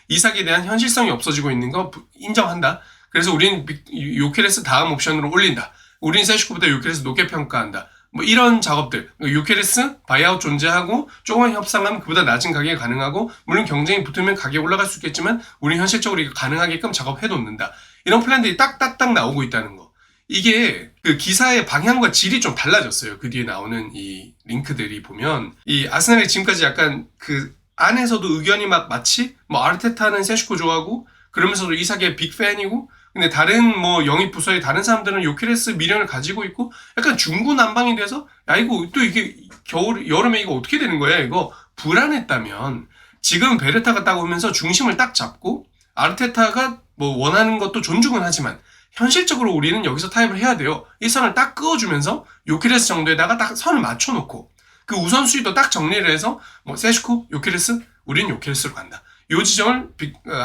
이삭에 대한 현실성이 없어지고 있는 거 인정한다. 그래서 우린 요케레스 다음 옵션으로 올린다. 우린 세슈코보다 요케레스 높게 평가한다. 뭐 이런 작업들. 요케레스 바이아웃 존재하고 조금만 협상하면 그보다 낮은 가격이 가능하고 물론 경쟁이 붙으면 가격이 올라갈 수 있겠지만 우린 현실적으로 이거 가능하게끔 작업해 놓는다. 이런 플랜들이 딱딱딱 나오고 있다는 거. 이게 그 기사의 방향과 질이 좀 달라졌어요. 그 뒤에 나오는 이 링크들이 보면 이 아스날이 지금까지 약간 그 안에서도 의견이 막 마치 뭐 아르테타는 세슈코 좋아하고 그러면서도 이삭의 빅팬이고 근데 다른 뭐 영입 부서의 다른 사람들은 요케레스 미련을 가지고 있고 약간 중구난방이 돼서 야 이거 또 이게 여름에 이거 어떻게 되는 거야 이거 불안했다면 지금 베르타가 딱 오면서 중심을 딱 잡고 아르테타가 뭐 원하는 것도 존중은 하지만 현실적으로 우리는 여기서 타협을 해야 돼요. 이 선을 딱 그어주면서 요케레스 정도에다가 딱 선을 맞춰놓고 그 우선순위도 딱 정리를 해서 뭐 세슈코, 요케레스, 우리는 요케레스로 간다. 요 지점을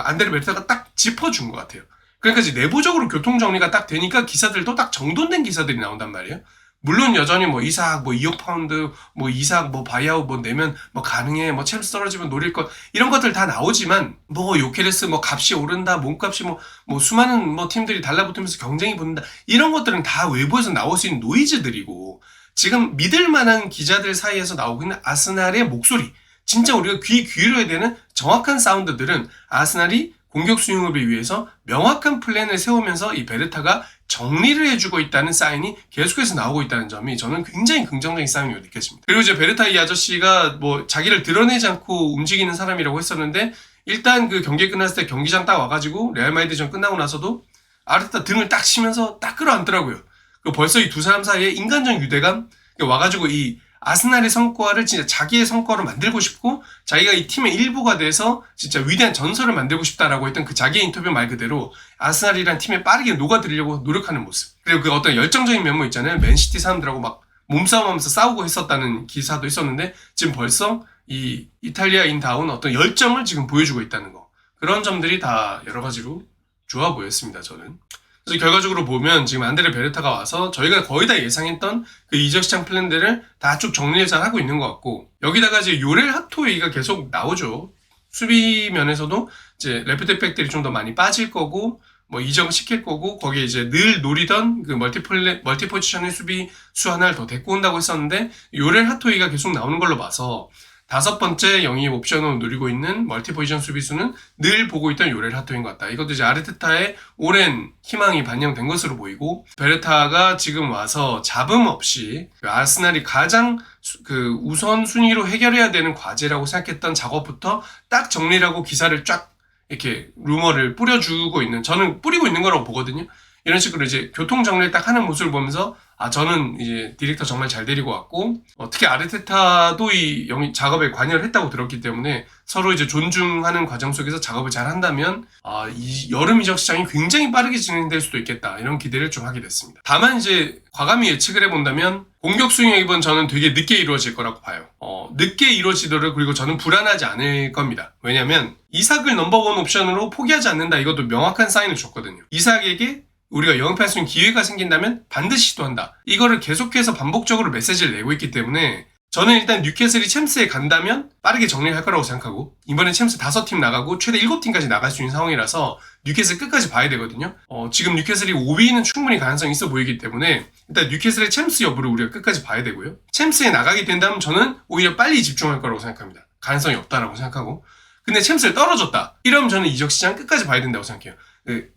안드레 베르타가 딱 짚어준 것 같아요. 그러니까 이제 내부적으로 교통정리가 딱 되니까 기사들도 딱 정돈된 기사들이 나온단 말이에요. 물론 여전히 뭐 이삭 뭐 2억 파운드 뭐 이삭 뭐 바이아웃 뭐 내면 뭐 가능해 뭐 챔스 떨어지면 노릴 것 이런 것들 다 나오지만 뭐 요케레스 뭐 값이 오른다 몸값이 뭐 수많은 뭐 팀들이 달라붙으면서 경쟁이 붙는다 이런 것들은 다 외부에서 나올 수 있는 노이즈들이고 지금 믿을 만한 기자들 사이에서 나오고 있는 아스날의 목소리 진짜 우리가 귀 기울여야 되는 정확한 사운드들은 아스날이 공격 수용을 위해서 명확한 플랜을 세우면서 이 베르타가 정리를 해주고 있다는 사인이 계속해서 나오고 있다는 점이 저는 굉장히 긍정적인 사인으로 느껴집니다. 그리고 이제 베르타 이 아저씨가 뭐 자기를 드러내지 않고 움직이는 사람이라고 했었는데 일단 그 경기 끝났을 때 경기장 딱 와가지고 레알 마드리드전 끝나고 나서도 아르테타 등을 딱 치면서 딱 끌어안더라고요. 그 벌써 이 두 사람 사이에 인간적 유대감 와가지고 이 아스날의 성과를 진짜 자기의 성과로 만들고 싶고 자기가 이 팀의 일부가 돼서 진짜 위대한 전설을 만들고 싶다라고 했던 그 자기의 인터뷰 말 그대로 아스날이란 팀에 빠르게 녹아들려고 노력하는 모습 그리고 그 어떤 열정적인 면모 있잖아요. 맨시티 사람들하고 막 몸싸움하면서 싸우고 했었다는 기사도 있었는데 지금 벌써 이 이탈리아인 다운 어떤 열정을 지금 보여주고 있다는 거 그런 점들이 다 여러 가지로 좋아 보였습니다, 저는. 그래서 결과적으로 보면 지금 안드레 베르타가 와서 저희가 거의 다 예상했던 그 이적 시장 플랜들을 다 쭉 정리를 잘 하고 있는 것 같고, 여기다가 이제 요렐 하토 얘기가 계속 나오죠. 수비 면에서도 이제 레프트백들이 좀 더 많이 빠질 거고, 뭐 이적시킬 거고, 거기에 이제 늘 노리던 그 멀티 포지션의 수비수 하나를 더 데리고 온다고 했었는데, 요렐 하토이가 계속 나오는 걸로 봐서 5번째 영입 옵션으로 노리고 있는 멀티 포지션 수비수는 늘 보고 있던 요렐 하토인 것 같다. 이것도 이제 아르테타의 오랜 희망이 반영된 것으로 보이고, 베르타가 지금 와서 잡음 없이 그 아스날이 가장 그 우선순위로 해결해야 되는 과제라고 생각했던 작업부터 딱 정리를 하고 기사를 쫙 이렇게 루머를 뿌려주고 있는, 저는 뿌리고 있는 거라고 보거든요. 이런 식으로 이제 교통 정리를 딱 하는 모습을 보면서 저는 이제 디렉터 정말 잘 데리고 왔고, 특히 아르테타도 이 작업에 관여를 했다고 들었기 때문에 서로 이제 존중하는 과정 속에서 작업을 잘 한다면 이 여름 이적 시장이 굉장히 빠르게 진행될 수도 있겠다, 이런 기대를 좀 하게 됐습니다. 다만 이제 과감히 예측을 해본다면 공격 수용 영입은 저는 되게 늦게 이루어질 거라고 봐요. 늦게 이루어지더라도, 그리고 저는 불안하지 않을 겁니다. 왜냐면 이삭을 넘버원 옵션으로 포기하지 않는다, 이것도 명확한 사인을 줬거든요. 이삭에게 우리가 영입할 수 있는 기회가 생긴다면 반드시 시도한다, 이거를 계속해서 반복적으로 메시지를 내고 있기 때문에 저는 일단 뉴캐슬이 챔스에 간다면 빠르게 정리를 할 거라고 생각하고, 이번에 챔스 5팀 나가고 최대 7팀까지 나갈 수 있는 상황이라서 뉴캐슬 끝까지 봐야 되거든요. 지금 뉴캐슬이 5위는 충분히 가능성이 있어 보이기 때문에 일단 뉴캐슬의 챔스 여부를 우리가 끝까지 봐야 되고요. 챔스에 나가게 된다면 저는 오히려 빨리 집중할 거라고 생각합니다. 가능성이 없다라고 생각하고, 근데 챔스에 떨어졌다, 이러면 저는 이적 시장 끝까지 봐야 된다고 생각해요.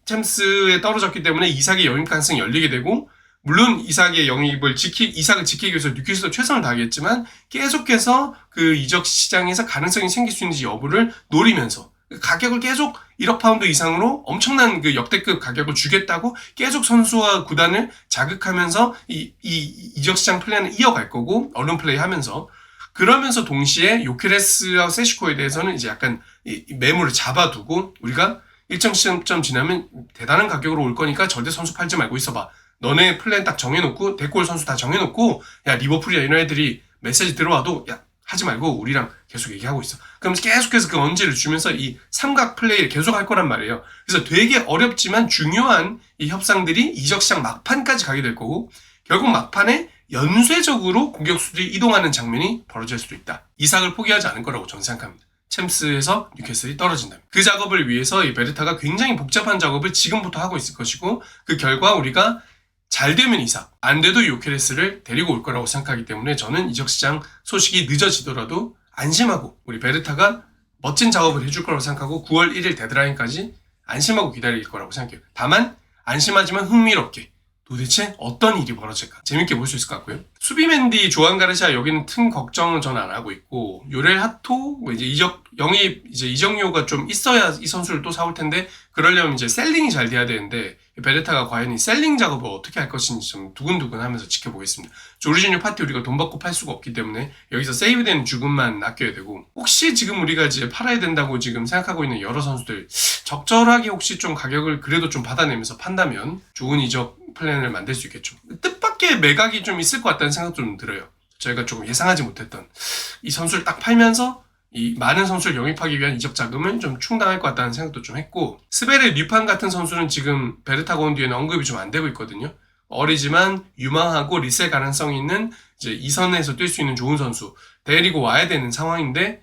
챔스에 떨어졌기 때문에 이삭의 영입 가능성이 열리게 되고, 물론 이삭의 영입을 이삭을 지키기 위해서 뉴캐슬도 최선을 다하겠지만 계속해서 그 이적 시장에서 가능성이 생길 수 있는지 여부를 노리면서 가격을 계속 1억 파운드 이상으로 엄청난 그 역대급 가격을 주겠다고 계속 선수와 구단을 자극하면서 이적 시장 플랜을 이어갈 거고, 언론 플레이 하면서, 그러면서 동시에 요케레스와 세시코에 대해서는 이제 약간 이 매물을 잡아두고, 우리가 일정 시점 지나면 대단한 가격으로 올 거니까 절대 선수 팔지 말고 있어봐, 너네 플랜 딱 정해놓고 데리고 올 선수 다 정해놓고, 야 리버풀이나 이런 애들이 메시지 들어와도 야 하지 말고 우리랑 계속 얘기하고 있어. 그럼 계속해서 그 언지를 주면서 이 삼각 플레이를 계속 할 거란 말이에요. 그래서 되게 어렵지만 중요한 이 협상들이 이적 시장 막판까지 가게 될 거고, 결국 막판에 연쇄적으로 공격수들이 이동하는 장면이 벌어질 수도 있다. 이삭을 포기하지 않을 거라고 저는 생각합니다. 챔스에서 뉴캐슬이 떨어진다면. 그 작업을 위해서 이 베르타가 굉장히 복잡한 작업을 지금부터 하고 있을 것이고, 그 결과 우리가 잘 되면 이삭, 안 돼도 요케레스를 데리고 올 거라고 생각하기 때문에 저는 이적 시장 소식이 늦어지더라도 안심하고 우리 베르타가 멋진 작업을 해줄 거라고 생각하고 9월 1일 데드라인까지 안심하고 기다릴 거라고 생각해요. 다만 안심하지만 흥미롭게 도대체 어떤 일이 벌어질까 재밌게 볼 수 있을 것 같고요. 수비맨디, 조안 가르시아 여기는 틈 걱정은 저는 안 하고 있고, 요렐 하토 이제 이적료가 좀 있어야 이 선수를 또 사올 텐데, 그러려면 이제 셀링이 잘 돼야 되는데 베르타가 과연 이 셀링 작업을 어떻게 할 것인지 좀 두근두근하면서 지켜보겠습니다. 조르지뉴 파티 우리가 돈 받고 팔 수가 없기 때문에 여기서 세이브되는 죽음만 아껴야 되고, 혹시 지금 우리가 이제 팔아야 된다고 지금 생각하고 있는 여러 선수들 적절하게 혹시 좀 가격을 그래도 좀 받아내면서 판다면 좋은 이적 플랜을 만들 수 있겠죠. 뜻밖의 매각이 좀 있을 것 같다는 생각도 좀 들어요. 저희가 조금 예상하지 못했던 이 선수를 딱 팔면서 이 많은 선수를 영입하기 위한 이적 자금을 좀 충당할 것 같다는 생각도 좀 했고, 스베르 류판 같은 선수는 지금 베르타가 온 뒤에는 언급이 좀 안 되고 있거든요. 어리지만 유망하고 리셀 가능성이 있는 이제 2선에서 뛸 수 있는 좋은 선수 데리고 와야 되는 상황인데,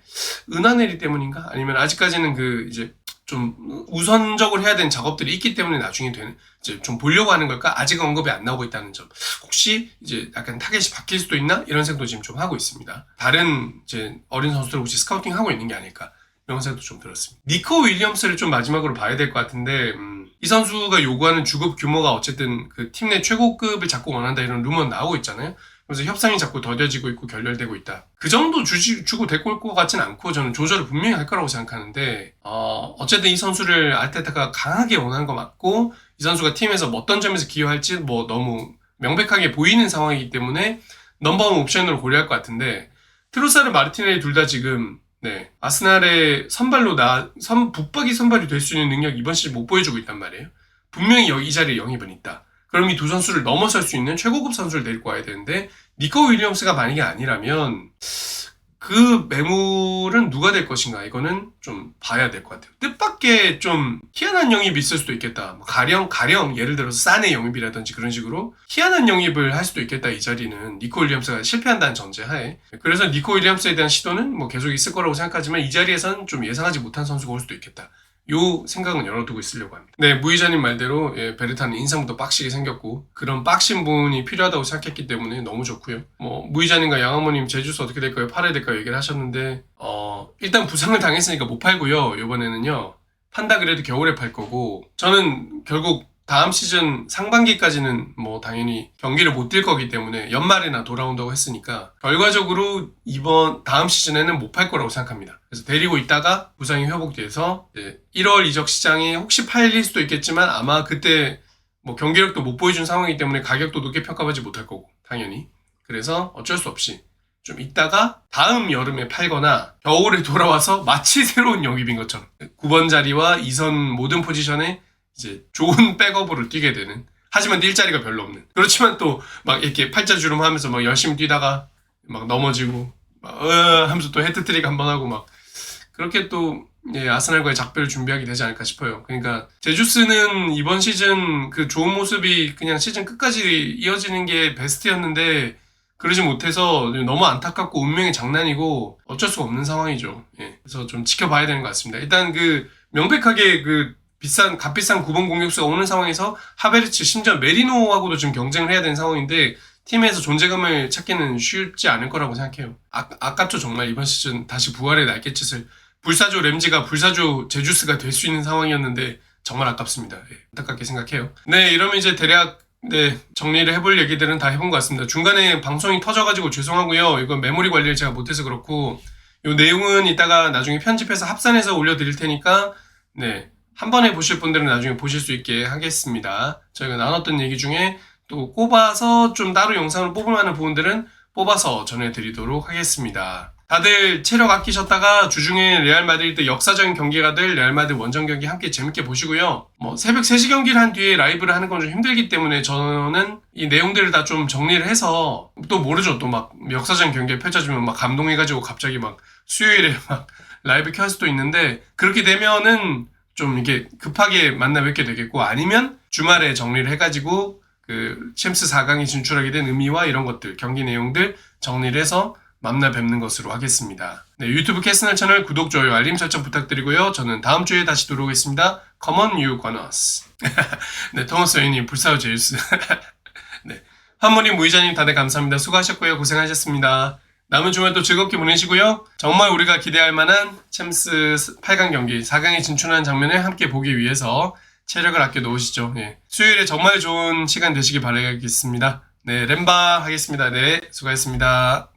은하내리 때문인가? 아니면 아직까지는 그 이제 좀 우선적으로 해야 되는 작업들이 있기 때문에 나중에 이제 좀 보려고 하는 걸까? 아직 언급이 안 나오고 있다는 점. 혹시 이제 약간 타겟이 바뀔 수도 있나? 이런 생각도 지금 좀 하고 있습니다. 다른 이제 어린 선수들 혹시 스카우팅 하고 있는 게 아닐까? 이런 생각도 좀 들었습니다. 니코 윌리엄스를 좀 마지막으로 봐야 될 것 같은데, 이 선수가 요구하는 주급 규모가 어쨌든 그 팀 내 최고급을 자꾸 원한다, 이런 루머는 나오고 있잖아요. 그래서 협상이 자꾸 더뎌지고 있고 결렬되고 있다. 그 정도 주고 데리고 올 것 같진 않고, 저는 조절을 분명히 할 거라고 생각하는데, 어쨌든 이 선수를 아르테타가 강하게 원하는 거 맞고, 이 선수가 팀에서 어떤 점에서 기여할지 뭐 너무 명백하게 보이는 상황이기 때문에 넘버원 옵션으로 고려할 것 같은데, 트로사르 마르티넬리 둘 다 지금 아스날의 붙박이 선발이 될 수 있는 능력 이번 시즌 못 보여주고 있단 말이에요. 분명히 이 자리에 영입은 있다. 그럼 이 두 선수를 넘어설 수 있는 최고급 선수를 데리고 와야 되는데, 니코 윌리엄스가 만약에 아니라면 그 매물은 누가 될 것인가 이거는 좀 봐야 될 것 같아요. 뜻밖의 좀 희한한 영입이 있을 수도 있겠다. 뭐 가령 예를 들어서 사네 영입이라든지 그런 식으로 희한한 영입을 할 수도 있겠다. 이 자리는 니코 윌리엄스가 실패한다는 전제하에. 그래서 니코 윌리엄스에 대한 시도는 뭐 계속 있을 거라고 생각하지만 이 자리에서는 좀 예상하지 못한 선수가 올 수도 있겠다. 요 생각은 열어두고 있으려고 합니다. 네, 무이자님 말대로 베르타는 인상부터 빡시게 생겼고 그런 빡신 분이 필요하다고 생각했기 때문에 너무 좋고요. 뭐 무이자님과 양학모님 제주스 어떻게 될까요? 팔아야 될까요? 얘기를 하셨는데 일단 부상을 당했으니까 못 팔고요. 이번에는요. 판다 그래도 겨울에 팔 거고 저는 결국 다음 시즌 상반기까지는 뭐 당연히 경기를 못 뛸 거기 때문에 연말에나 돌아온다고 했으니까 결과적으로 다음 시즌에는 못 팔 거라고 생각합니다. 그래서 데리고 있다가 부상이 회복돼서 1월 이적 시장에 혹시 팔릴 수도 있겠지만 아마 그때 뭐 경기력도 못 보여준 상황이기 때문에 가격도 높게 평가받지 못할 거고 당연히. 그래서 어쩔 수 없이 좀 있다가 다음 여름에 팔거나 겨울에 돌아와서 마치 새로운 영입인 것처럼 9번 자리와 2선 모든 포지션에 이제 좋은 백업으로 뛰게 되는. 하지만 뛸 자리가 별로 없는. 그렇지만 또 막 이렇게 팔자주름 하면서 막 열심히 뛰다가 막 넘어지고 막 하면서 또 헤드트릭 한번 하고 막 그렇게 또 아스날과의 작별을 준비하게 되지 않을까 싶어요. 그러니까 제주스는 이번 시즌 그 좋은 모습이 그냥 시즌 끝까지 이어지는 게 베스트였는데 그러지 못해서 너무 안타깝고 운명의 장난이고 어쩔 수가 없는 상황이죠. 그래서 좀 지켜봐야 되는 것 같습니다. 일단 그 명백하게 그 값비싼 9번 공격수가 오는 상황에서 하베르츠, 심지어 메리노하고도 지금 경쟁을 해야 되는 상황인데 팀에서 존재감을 찾기는 쉽지 않을 거라고 생각해요. 아깝죠 정말 이번 시즌 다시 부활의 날갯짓을 불사조 램지가 불사조 제주스가 될 수 있는 상황이었는데 정말 아깝습니다. 안타깝게 생각해요. 네, 이러면 이제 대략 정리를 해볼 얘기들은 다 해본 것 같습니다. 중간에 방송이 터져가지고 죄송하고요. 이건 메모리 관리를 제가 못해서 그렇고 이 내용은 이따가 나중에 편집해서 합산해서 올려드릴 테니까 한 번에 보실 분들은 나중에 보실 수 있게 하겠습니다. 저희가 나눴던 얘기 중에 또 꼽아서 좀 따로 영상을 뽑을 만한 부분들은 뽑아서 전해드리도록 하겠습니다. 다들 체력 아끼셨다가 주중에 레알 마드리드 역사적인 경기가 될 레알 마드리드 원정 경기 함께 재밌게 보시고요. 뭐 새벽 3시 경기를 한 뒤에 라이브를 하는 건 좀 힘들기 때문에 저는 이 내용들을 다 좀 정리를 해서 또 모르죠. 또 막 역사적인 경기에 펼쳐지면 막 감동해가지고 갑자기 막 수요일에 막 라이브 켤 수도 있는데 그렇게 되면은 좀 이게 급하게 만나 뵙게 되겠고 아니면 주말에 정리를 해가지고 그 챔스 4강에 진출하게 된 의미와 이런 것들 경기 내용들 정리를 해서 만나 뵙는 것으로 하겠습니다. 유튜브 캐스널 채널 구독, 좋아요, 알림 설정 부탁드리고요. 저는 다음 주에 다시 돌아오겠습니다. Come on you gunners. 토마스 웨이님 불사조 제우스. 한모님, 무이자님 다들 감사합니다. 수고하셨고요. 고생하셨습니다. 남은 주말 또 즐겁게 보내시고요. 정말 우리가 기대할 만한 챔스 8강 경기, 4강에 진출하는 장면을 함께 보기 위해서 체력을 아껴 놓으시죠. 수요일에 정말 좋은 시간 되시길 바라겠습니다. 렘바 하겠습니다. 수고하셨습니다.